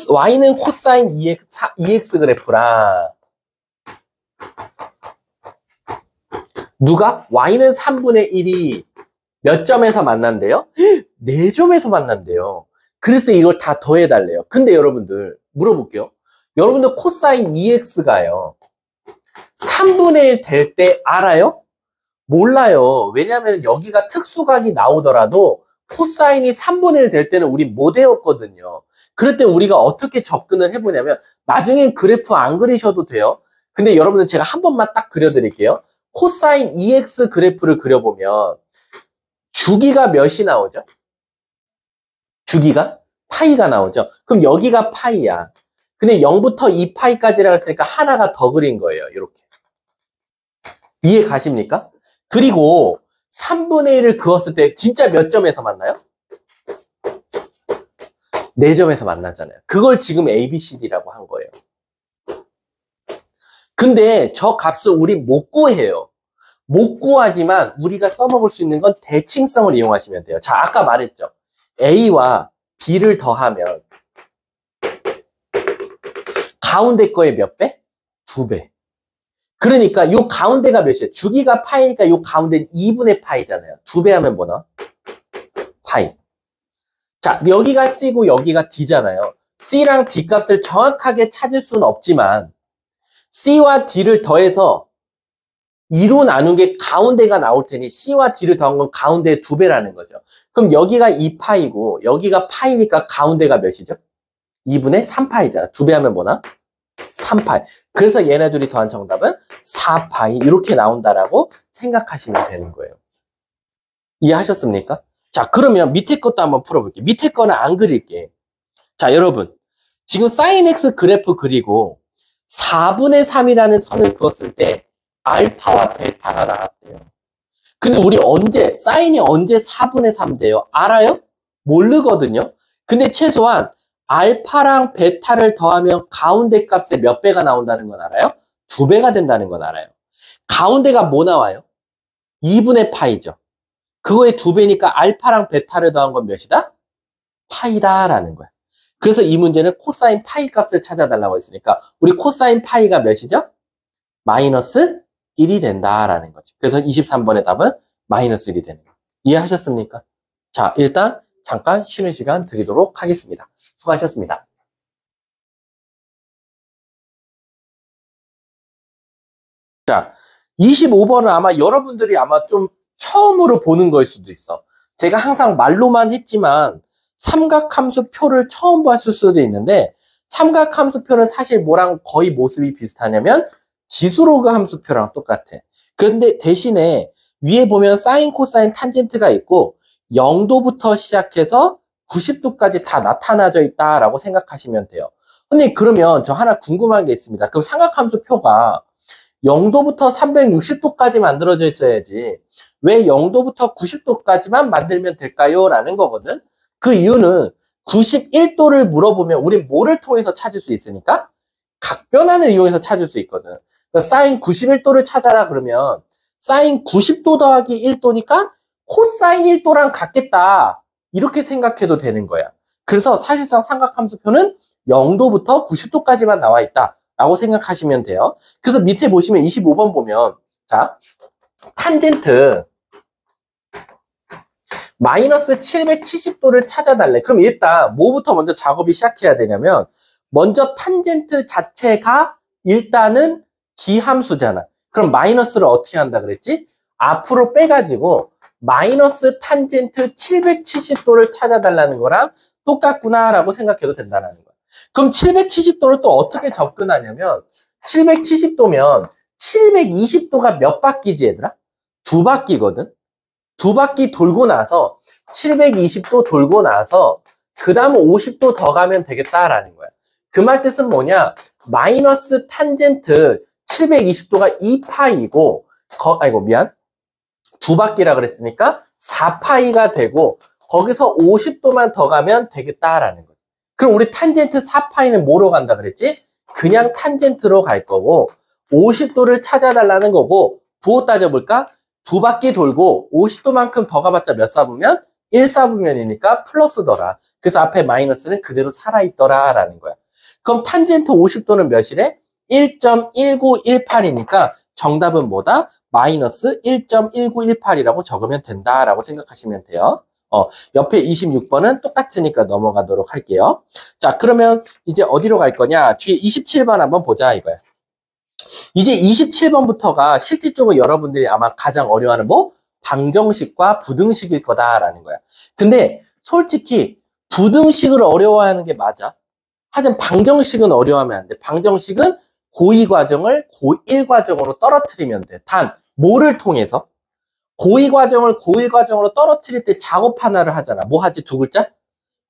y는 코사인 2x 그래프라. 누가? y는 3분의 1이 몇 점에서 만난대요? 4점에서 만난대요. 그래서 이걸 다 더해달래요. 근데 여러분들, 물어볼게요. 여러분들 코사인 2x가요. 3분의 1 될 때 알아요? 몰라요. 왜냐하면 여기가 특수각이 나오더라도 코사인이 3분의 1 될 때는 우리 못 외웠거든요. 그럴 때 우리가 어떻게 접근을 해보냐면 나중엔 그래프 안 그리셔도 돼요. 근데 여러분들 제가 한 번만 딱 그려드릴게요. 코사인 2x 그래프를 그려보면 주기가 몇이 나오죠? 주기가? 파이가 나오죠? 그럼 여기가 파이야. 근데 0부터 2파이까지라고 했으니까 하나가 더 그린 거예요. 이렇게. 이해 가십니까? 그리고 3분의 1을 그었을 때 진짜 몇 점에서 만나요? 4점에서 만나잖아요. 그걸 지금 ABCD라고 한 거예요. 근데 저 값을 우리 못 구해요. 못 구하지만 우리가 써먹을 수 있는 건 대칭성을 이용하시면 돼요. 자, 아까 말했죠. A와 B를 더하면 가운데 거에 몇 배? 2배. 그러니까 요 가운데가 몇이에요? 주기가 파이니까 요 가운데는 2분의 파이잖아요. 2배 하면 뭐 나와? 파이. 자, 여기가 C고 여기가 D잖아요. C랑 D 값을 정확하게 찾을 수는 없지만 C와 D를 더해서 2로 나눈 게 가운데가 나올 테니 C와 D를 더한 건 가운데의 2배라는 거죠. 그럼 여기가 2파이고 여기가 파이니까 가운데가 몇이죠? 2분의 3파이잖아. 2배 하면 뭐나? 3파이. 그래서 얘네들이 더한 정답은 4파이 이렇게 나온다라고 생각하시면 되는 거예요. 이해하셨습니까? 자, 그러면 밑에 것도 한번 풀어볼게요. 밑에 거는 안 그릴게. 자, 여러분. 지금 sin x 그래프 그리고 4분의 3이라는 선을 그었을 때 알파와 베타가 나왔대요. 근데 우리 사인이 언제 4분의 3 돼요? 알아요? 모르거든요. 근데 최소한 알파랑 베타를 더하면 가운데 값에 몇 배가 나온다는 건 알아요? 2배가 된다는 건 알아요. 가운데가 뭐 나와요? 2분의 파이죠. 그거의 2배니까 알파랑 베타를 더한 건 몇이다? 파이다라는 거야. 그래서 이 문제는 코사인 파이 값을 찾아달라고 했으니까 우리 코사인 파이가 몇이죠? 마이너스 1이 된다라는 거죠. 그래서 23번의 답은 마이너스 1이 되는 거예요. 이해하셨습니까? 자, 일단 잠깐 쉬는 시간 드리도록 하겠습니다. 수고하셨습니다. 자, 25번은 아마 여러분들이 아마 좀 처음으로 보는 거일 수도 있어. 제가 항상 말로만 했지만 삼각함수표를 처음 봤을 수도 있는데 삼각함수표는 사실 뭐랑 거의 모습이 비슷하냐면 지수로그 함수표랑 똑같아. 그런데 대신에 위에 보면 사인, 코사인, 탄젠트가 있고 0도부터 시작해서 90도까지 다 나타나져 있다라고 생각하시면 돼요. 근데 그러면 저 하나 궁금한 게 있습니다. 그럼 삼각함수표가 0도부터 360도까지 만들어져 있어야지 왜 0도부터 90도까지만 만들면 될까요? 라는 거거든. 그 이유는 91도를 물어보면 우린 뭐를 통해서 찾을 수 있으니까? 각변환을 이용해서 찾을 수 있거든. 그러니까 사인 91도를 찾아라 그러면 사인 90도 더하기 1도니까 코사인 1도랑 같겠다. 이렇게 생각해도 되는 거야. 그래서 사실상 삼각함수표는 0도부터 90도까지만 나와 있다. 라고 생각하시면 돼요. 그래서 밑에 보시면 25번 보면 자, 탄젠트 마이너스 770도를 찾아달래. 그럼 일단 뭐부터 먼저 작업이 시작해야 되냐면 먼저 탄젠트 자체가 일단은 기함수잖아. 그럼 마이너스를 어떻게 한다 그랬지? 앞으로 빼가지고 마이너스 탄젠트 770도를 찾아달라는 거랑 똑같구나 라고 생각해도 된다는 거야. 그럼 770도를 또 어떻게 접근하냐면 770도면 720도가 몇 바퀴지 얘들아? 2바퀴거든? 2바퀴 돌고 나서 720도 돌고 나서 그 다음 50도 더 가면 되겠다라는 거야. 그 말 뜻은 뭐냐? 마이너스 탄젠트 720도가 2파이고 아이고 미안 2바퀴라 그랬으니까 4파이가 되고 거기서 50도만 더 가면 되겠다라는 거야. 그럼 우리 탄젠트 4파이는 뭐로 간다 그랬지? 그냥 탄젠트로 갈 거고 50도를 찾아달라는 거고 부호 따져볼까? 2바퀴 돌고 50도만큼 더 가봤자 몇 사분면? 1사분면이니까 플러스더라. 그래서 앞에 마이너스는 그대로 살아있더라 라는 거야. 그럼 탄젠트 50도는 몇이래? 1.1918이니까 정답은 뭐다? 마이너스 1.1918이라고 적으면 된다라고 생각하시면 돼요. 옆에 26번은 똑같으니까 넘어가도록 할게요. 자, 그러면 이제 어디로 갈 거냐? 뒤에 27번 한번 보자 이거야. 이제 27번부터가 실질적으로 여러분들이 아마 가장 어려워하는 뭐? 방정식과 부등식일 거다라는 거야. 근데 솔직히 부등식을 어려워하는 게 맞아. 하여튼 방정식은 어려워하면 안 돼. 방정식은 고2 과정을 고1 과정으로 떨어뜨리면 돼. 단, 뭐를 통해서? 고2 과정을 고1 과정으로 떨어뜨릴 때 작업 하나를 하잖아. 뭐 하지? 두 글자?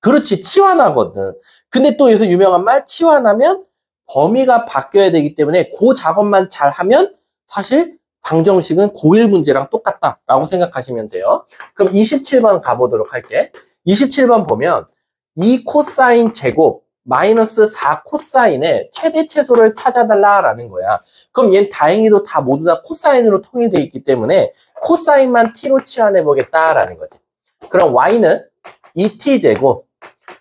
그렇지, 치환하거든. 근데 또 여기서 유명한 말, 치환하면 범위가 바뀌어야 되기 때문에 그 작업만 잘 하면 사실 방정식은 고1 문제랑 똑같다라고 생각하시면 돼요. 그럼 27번 가보도록 할게. 27번 보면 2 코사인 제곱 마이너스 4 코사인의 최대 최소를 찾아달라라는 거야. 그럼 얘는 다행히도 다 모두 다 코사인으로 통일되어 있기 때문에 코사인만 t로 치환해 보겠다라는 거지. 그럼 y는 2t 제곱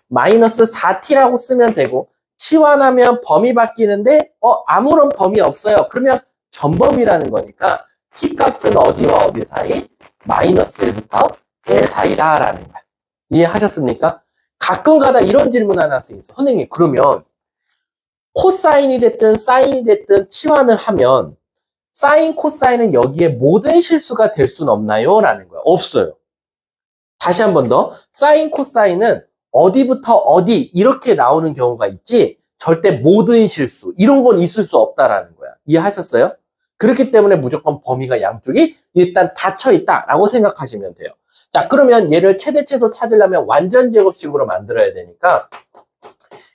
마이너스 4t라고 쓰면 되고 치환하면 범위 바뀌는데 아무런 범위 없어요. 그러면 전범위라는 거니까 t 값은 어디와 어디 사이? 마이너스 1부터 1 사이다라는 거야. 이해하셨습니까? 가끔가다 이런 질문 하나 쓰 있어. 선생님, 그러면 코사인이 됐든 사인이 됐든 치환을 하면 사인, 코사인은 여기에 모든 실수가 될 수는 없나요? 라는 거야. 없어요. 다시 한 번 더. 사인, 코사인은 어디부터 어디 이렇게 나오는 경우가 있지 절대 모든 실수 이런 건 있을 수 없다라는 거야. 이해하셨어요? 그렇기 때문에 무조건 범위가 양쪽이 일단 닫혀 있다라고 생각하시면 돼요. 자, 그러면 얘를 최대 최소 찾으려면 완전 제곱식으로 만들어야 되니까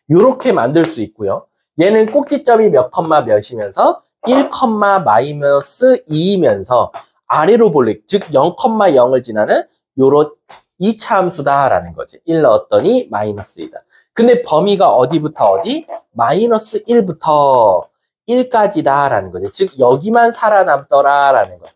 이렇게 만들 수 있고요. 얘는 꼭지점이 몇 컴마 몇이면서 1 컴마 마이너스 2이면서 아래로 볼래, 즉 0 컴마 0을 지나는 요런 2차 함수다라는 거지. 1 넣었더니 마이너스 2다. 근데 범위가 어디부터 어디? 마이너스 1부터 1까지다라는 거지. 즉 여기만 살아남더라라는 거.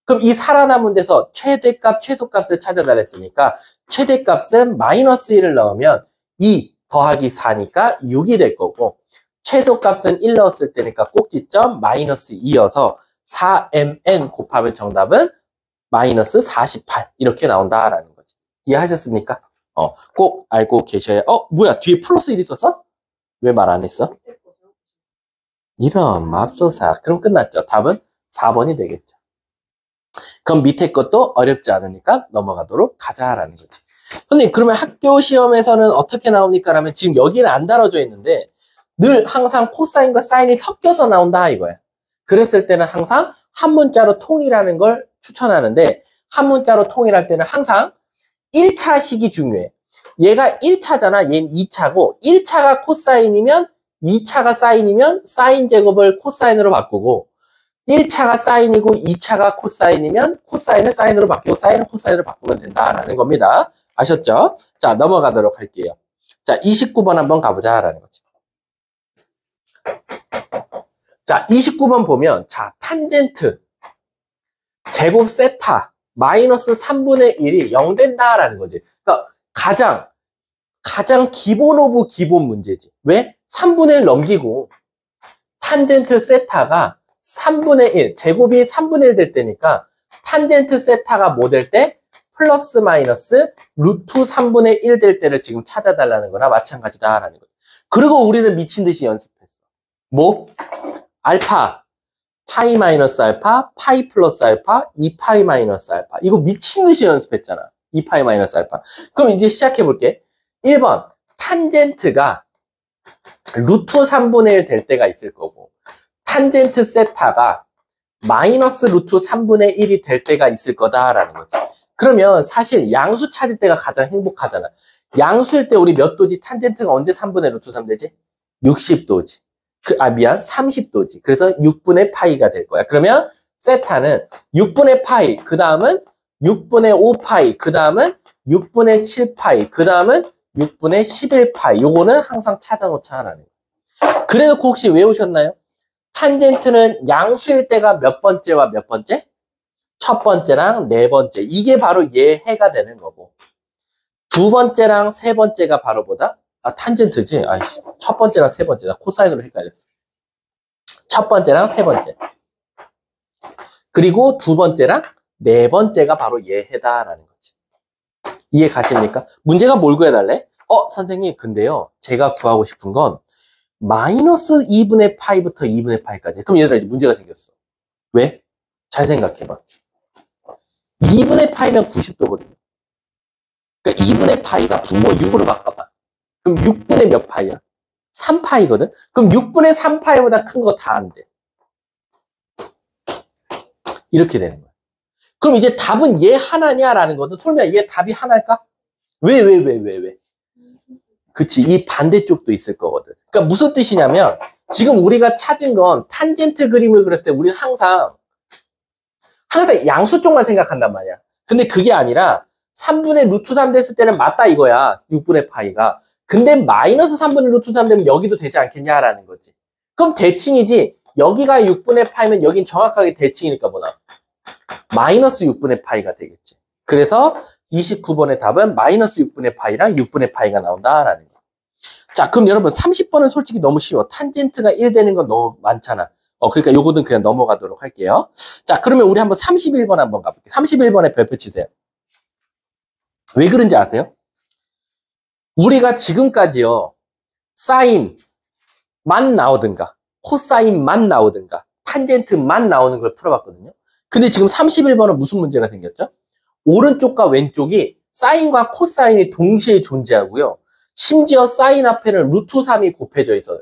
그럼 이 살아남은 데서 최대값, 최소값을 찾아달라 했으니까 최대값은 마이너스 1을 넣으면 2 더하기 4니까 6이 될 거고 최소값은 1 넣었을 때니까 꼭지점 마이너스 2여서 4mn 곱하면 정답은 마이너스 48 이렇게 나온다라는 거지. 이해하셨습니까? 꼭 알고 계셔야. 뭐야, 뒤에 플러스 1 있었어? 왜 말 안 했어? 이런 맙소사. 그럼 끝났죠. 답은 4번이 되겠죠. 그럼 밑에 것도 어렵지 않으니까 넘어가도록 하자라는 거지. 선생님, 그러면 학교 시험에서는 어떻게 나옵니까? 라면 지금 여기는 안 달아져 있는데 늘 항상 코사인과 사인이 섞여서 나온다 이거야. 그랬을 때는 항상 한 문자로 통일하는 걸 추천하는데 한 문자로 통일할 때는 항상 1차식이 중요해. 얘가 1차잖아. 얘는 2차고 1차가 코사인이면 2차가 사인이면 사인 제곱을 코사인으로 바꾸고 1차가 사인이고 2차가 코사인이면 코사인을 사인으로 바뀌고 사인을 코사인으로 바꾸면 된다라는 겁니다. 아셨죠? 자, 넘어가도록 할게요. 자, 29번 한번 가보자라는 거죠. 자, 29번 보면 자, 탄젠트 제곱 세타 마이너스 3분의 1이 0 된다라는 거지. 그러니까 가장 기본 오브 기본 문제지. 왜? 3분의 1 넘기고 탄젠트 세타가 3분의 1, 제곱이 3분의 1 될 때니까 탄젠트 세타가 뭐 될 때? 플러스 마이너스 루트 3분의 1 될 때를 지금 찾아달라는 거나 마찬가지다라는 거죠. 그리고 우리는 미친 듯이 연습했어. 뭐? 알파, 파이 마이너스 알파, 파이 플러스 알파, 2파이 마이너스 알파. 이거 미친 듯이 연습했잖아. 2파이 마이너스 알파. 그럼 이제 시작해 볼게. 1번, 탄젠트가 루트 3분의 1 될 때가 있을 거고 탄젠트 세타가 마이너스 루트 3분의 1이 될 때가 있을 거다라는 거지. 그러면 사실 양수 찾을 때가 가장 행복하잖아. 양수일 때 우리 몇 도지? 탄젠트가 언제 3분의 루트 3 되지? 60도지. 미안, 30도지. 그래서 6분의 파이가 될 거야. 그러면 세타는 6분의 파이, 그 다음은 6분의 5파이, 그 다음은 6분의 7파이, 그 다음은 6분의 11파이. 요거는 항상 찾아놓자라는 거야. 그래놓고 혹시 외우셨나요? 탄젠트는 양수일 때가 몇 번째와 몇 번째? 첫 번째랑 네 번째. 이게 바로 얘 해가 되는 거고. 두 번째랑 세 번째가 바로 뭐다? 탄젠트지? 아이씨. 첫 번째랑 세 번째. 나 코사인으로 헷갈렸어. 첫 번째랑 세 번째. 그리고 두 번째랑 네 번째가 바로 얘 해다라는 거지. 이해 가십니까? 문제가 뭘 구해달래? 선생님, 근데요. 제가 구하고 싶은 건 마이너스 2분의 파이부터 2분의 파이까지. 그럼 얘들아, 이제 문제가 생겼어. 왜? 잘 생각해봐. 2분의 파이면 90도거든요. 그러니까 2분의 파이가 분모 6으로 바꿔봐. 그럼 6분의 몇 파이야? 3파이거든? 그럼 6분의 3파이보다 큰 거 다 안 돼. 이렇게 되는 거야. 그럼 이제 답은 얘 하나냐라는 거든. 설마 얘 답이 하나일까? 왜? 그치, 이 반대쪽도 있을 거거든. 그러니까 무슨 뜻이냐면 지금 우리가 찾은 건 탄젠트 그림을 그렸을 때 우리는 항상 양수 쪽만 생각한단 말이야. 근데 그게 아니라 3분의 루트 3 됐을 때는 맞다 이거야. 6분의 파이가. 근데 마이너스 3분의 루트 3 되면 여기도 되지 않겠냐라는 거지. 그럼 대칭이지. 여기가 6분의 파이면 여긴 정확하게 대칭이니까 뭐다? 마이너스 6분의 파이가 되겠지. 그래서 29번의 답은 마이너스 6분의 파이랑 6분의 파이가 나온다라는 거. 자, 그럼 여러분 30번은 솔직히 너무 쉬워. 탄젠트가 1 되는 건 너무 많잖아. 그러니까 요거는 그냥 넘어가도록 할게요. 자, 그러면 우리 한번 31번 한번 가볼게요. 31번에 별표 치세요. 왜 그런지 아세요? 우리가 지금까지요, 사인만 나오든가, 코사인만 나오든가, 탄젠트만 나오는 걸 풀어봤거든요. 근데 지금 31번은 무슨 문제가 생겼죠? 오른쪽과 왼쪽이 사인과 코사인이 동시에 존재하고요. 심지어 사인 앞에는 루트 3이 곱해져 있어요.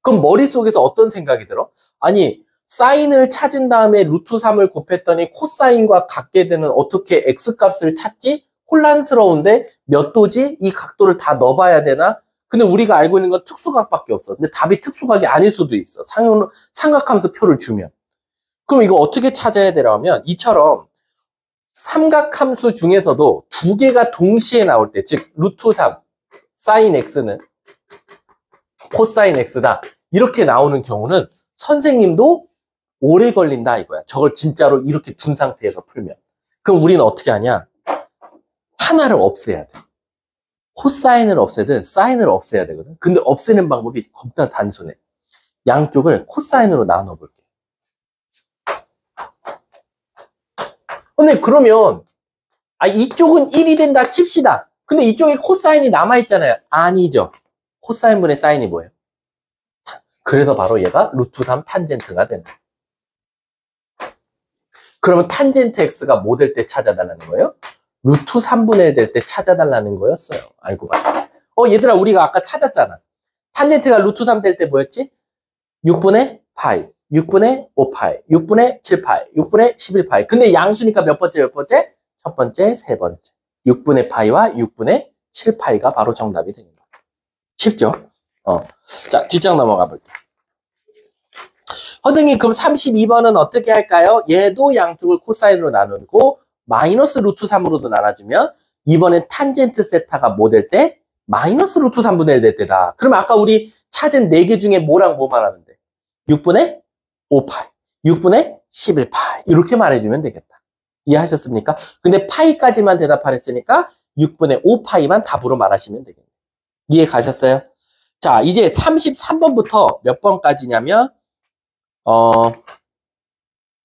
그럼 머릿속에서 어떤 생각이 들어? 아니, 사인을 찾은 다음에 루트 3을 곱했더니 코사인과 같게 되는 어떻게 x값을 찾지? 혼란스러운데 몇 도지? 이 각도를 다 넣어봐야 되나? 근데 우리가 알고 있는 건 특수각밖에 없어. 근데 답이 특수각이 아닐 수도 있어. 삼각함수 표를 주면. 그럼 이거 어떻게 찾아야 되냐면 이처럼 삼각함수 중에서도 두 개가 동시에 나올 때, 즉 루트 3, 사인 x는 코사인 x다. 이렇게 나오는 경우는 선생님도 오래 걸린다 이거야. 저걸 진짜로 이렇게 둔 상태에서 풀면. 그럼 우리는 어떻게 하냐? 하나를 없애야 돼. 코사인을 없애든 사인을 없애야 되거든. 근데 없애는 방법이 겁나 단순해. 양쪽을 코사인으로 나눠볼게. 근데 그러면 이쪽은 1이 된다 칩시다. 근데 이쪽에 코사인이 남아있잖아요. 아니죠. 코사인분의 사인이 뭐예요? 그래서 바로 얘가 루트 3 탄젠트가 되는 거예요. 그러면 탄젠트 x가 뭐 될 때 찾아달라는 거예요? 루트 3분의 1 될 때 찾아달라는 거였어요. 알고 봤더니. 얘들아, 우리가 아까 찾았잖아. 탄젠트가 루트 3 될 때 뭐였지? 6분의 파이, 6분의 5파이, 6분의 7파이, 6분의 11파이. 근데 양수니까 몇 번째? 첫 번째, 세 번째. 6분의 파이와 6분의 7파이가 바로 정답이 됩니다. 쉽죠? 자, 뒷장 넘어가 볼게요. 선생님, 그럼 32번은 어떻게 할까요? 얘도 양쪽을 코사인으로 나누고 마이너스 루트 3으로도 나눠주면 이번엔 탄젠트 세타가 뭐 될 때? 마이너스 루트 3분의 1 될 때다. 그럼 아까 우리 찾은 4개 중에 뭐랑 뭐 말하면 돼? 6분의 5파이, 6분의 11파이 이렇게 말해주면 되겠다. 이해하셨습니까? 근데 파이까지만 대답하랬으니까 6분의 5파이만 답으로 말하시면 되겠네요. 이해 가셨어요? 자, 이제 33번부터 몇 번까지냐면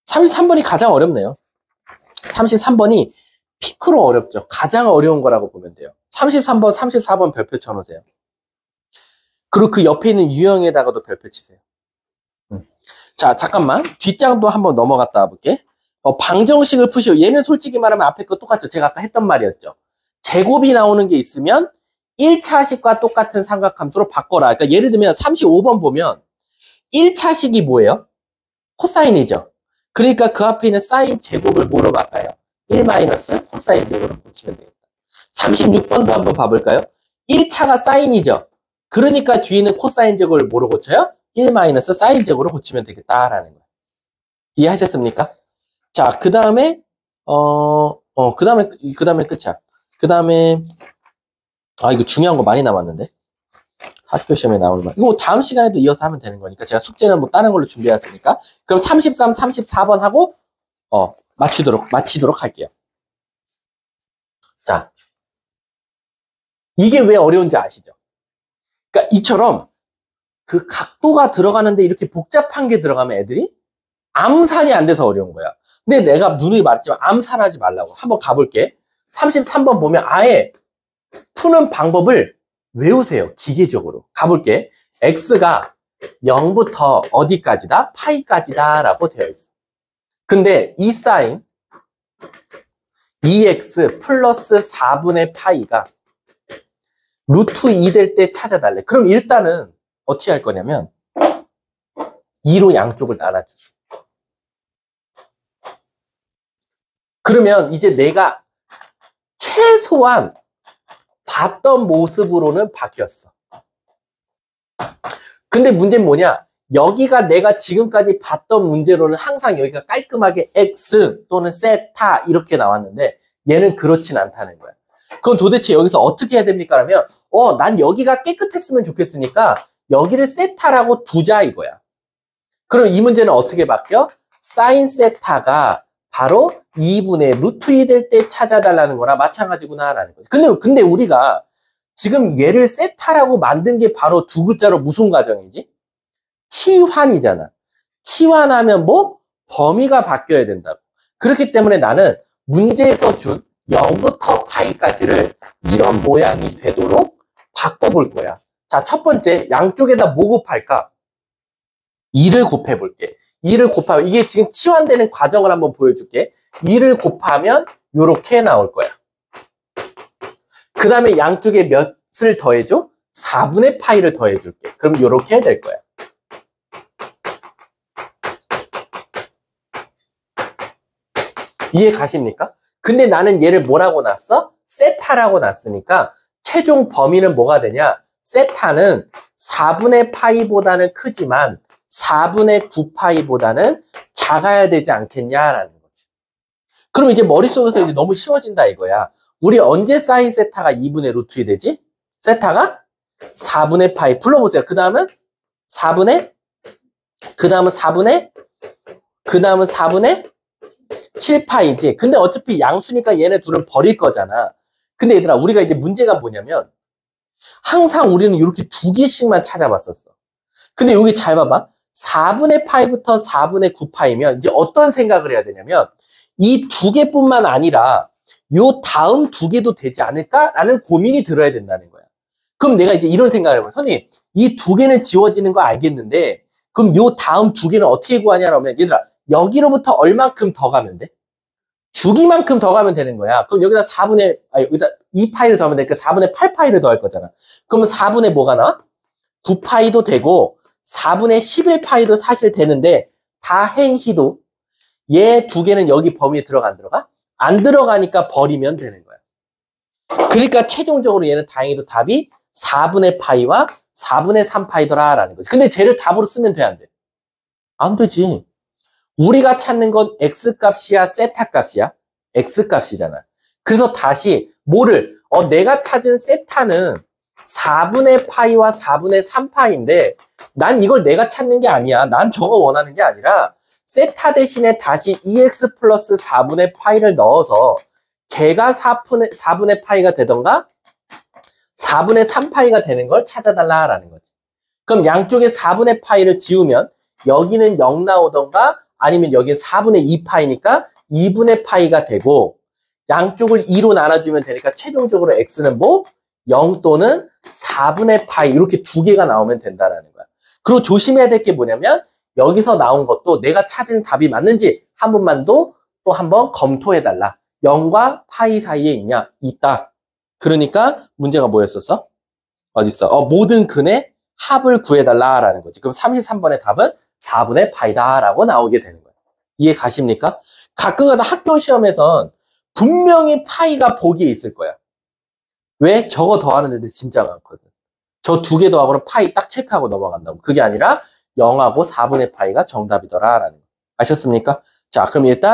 33번이 가장 어렵네요. 33번이 피크로 어렵죠. 가장 어려운 거라고 보면 돼요. 33번, 34번 별표 쳐놓으세요. 그리고 그 옆에 있는 유형에다가도 별표 치세요. 자, 잠깐만. 뒷장도 한번 넘어갔다 와볼게. 방정식을 푸시오. 얘는 솔직히 말하면 앞에 거 똑같죠. 제가 아까 했던 말이었죠. 제곱이 나오는 게 있으면 1차식과 똑같은 삼각함수로 바꿔라. 그러니까 예를 들면 35번 보면 1차식이 뭐예요? 코사인이죠. 그러니까 그 앞에 있는 사인 제곱을 뭐로 바꿔요? 1 마이너스 코사인 제곱으로 고치면 되겠다. 36번도 한번 봐볼까요? 1차가 사인이죠. 그러니까 뒤에 있는 코사인 제곱을 뭐로 고쳐요? 1 마이너스 사인 제곱으로 고치면 되겠다라는 거예요. 이해하셨습니까? 자, 그 다음에 그 다음에 끝이야. 그 다음에 이거 중요한 거 많이 남았는데. 학교 시험에 나오는 말. 이거 다음 시간에도 이어서 하면 되는 거니까 제가 숙제는 뭐 다른 걸로 준비했으니까. 그럼 33, 34번 하고 마치도록 할게요. 자, 이게 왜 어려운지 아시죠? 그러니까 이처럼 그 각도가 들어가는데 이렇게 복잡한 게 들어가면 애들이 암산이 안 돼서 어려운 거야. 근데 내가 누누이 말했지만 암산하지 말라고. 한번 가볼게. 33번 보면 아예 푸는 방법을 외우세요. 기계적으로. 가볼게. x가 0부터 어디까지다? 파이까지다 라고 되어 있어. 근데 이 사인 2x 플러스 4분의 파이가 루트 2 될 때 찾아달래. 그럼 일단은 어떻게 할 거냐면 2로 양쪽을 나눠주세요. 그러면 이제 내가 최소한 봤던 모습으로는 바뀌었어. 근데 문제는 뭐냐? 여기가 내가 지금까지 봤던 문제로는 항상 여기가 깔끔하게 x 또는 세타 이렇게 나왔는데 얘는 그렇진 않다는 거야. 그럼 도대체 여기서 어떻게 해야 됩니까? 그러면 난 여기가 깨끗했으면 좋겠으니까 여기를 세타라고 두자 이거야. 그럼 이 문제는 어떻게 바뀌어? 사인 세타가 바로 2분의 루트 2 될 때 찾아달라는 거나 마찬가지구나 라는 거지. 근데 우리가 지금 얘를 세타라고 만든 게 바로 두 글자로 무슨 과정이지? 치환이잖아. 치환하면 뭐? 범위가 바뀌어야 된다고. 그렇기 때문에 나는 문제에서 준 0부터 파이까지를 이런 모양이 되도록 바꿔볼 거야. 자, 첫 번째 양쪽에다 뭐 곱할까? 2를 곱해볼게. 2를 곱하면 이게 지금 치환되는 과정을 한번 보여줄게. 2를 곱하면 이렇게 나올 거야. 그 다음에 양쪽에 몇을 더해줘? 4분의 파이를 더해줄게. 그럼 이렇게 해야 될 거야. 이해 가십니까? 근데 나는 얘를 뭐라고 놨어? 세타라고 놨으니까 최종 범위는 뭐가 되냐? 세타는 4분의 파이보다는 크지만 4분의 9파이보다는 작아야 되지 않겠냐라는 거지. 그럼 이제 머릿속에서 이제 너무 쉬워진다 이거야. 우리 언제 사인 세타가 2분의 루트 2 되지? 세타가 4분의 파이. 불러보세요. 그 다음은 4분의, 그 다음은 4분의, 그 다음은 4분의 7파이지. 근데 어차피 양수니까 얘네 둘은 버릴 거잖아. 근데 얘들아, 우리가 이제 문제가 뭐냐면 항상 우리는 이렇게 두 개씩만 찾아봤었어. 근데 여기 잘 봐봐. 4분의 파이부터 4분의 9파이면 이제 어떤 생각을 해야 되냐면 이 두 개뿐만 아니라 요 다음 두 개도 되지 않을까라는 고민이 들어야 된다는 거야. 그럼 내가 이제 이런 생각을 해봐. 선생님, 이 두 개는 지워지는 거 알겠는데 그럼 요 다음 두 개는 어떻게 구하냐라고 하면 얘들아, 여기로부터 얼만큼 더 가면 돼? 주기만큼 더 가면 되는 거야. 그럼 여기다 4분의, 여기다 2파이를 더하면 되니까 4분의 8파이를 더할 거잖아. 그러면 4분의 뭐가 나와? 9파이도 되고 4분의 11파이도 사실 되는데 다행히도 얘 두 개는 여기 범위에 들어가 안 들어가? 안 들어가니까 버리면 되는 거야. 그러니까 최종적으로 얘는 다행히도 답이 4분의 파이와 4분의 3파이더라라는 거지. 근데 쟤를 답으로 쓰면 돼, 안 돼? 안 되지. 우리가 찾는 건 X값이야, 세타 값이야? X값이잖아. 그래서 다시 뭐를, 내가 찾은 세타는 4분의 파이와 4분의 3파인데 난 이걸 내가 찾는 게 아니야. 난 저거 원하는 게 아니라 세타 대신에 다시 2x 플러스 4분의 파이를 넣어서 걔가 4분의 파이가 되던가 4분의 3파이가 되는 걸 찾아달라라는 거지. 그럼 양쪽에 4분의 파이를 지우면 여기는 0 나오던가 아니면 여기 4분의 2파이니까 2분의 파이가 되고 양쪽을 2로 나눠주면 되니까 최종적으로 x는 뭐? 0 또는 4분의 파이 이렇게 두 개가 나오면 된다라는 거야. 그리고 조심해야 될 게 뭐냐면 여기서 나온 것도 내가 찾은 답이 맞는지 한 번만 또 한번 검토해달라. 0과 파이 사이에 있다. 그러니까 문제가 뭐였었어? 어딨어? 모든 근의 합을 구해달라라는 거지. 그럼 33번의 답은 4분의 파이다라고 나오게 되는 거예요. 이해 가십니까? 가끔가다 학교 시험에선 분명히 파이가 보기에 있을 거야. 왜? 저거 더하는 애들 진짜 많거든. 저 두 개 더하고는 파이 딱 체크하고 넘어간다고. 그게 아니라 0하고 4분의 파이가 정답이더라라는 거. 아셨습니까? 자, 그럼 일단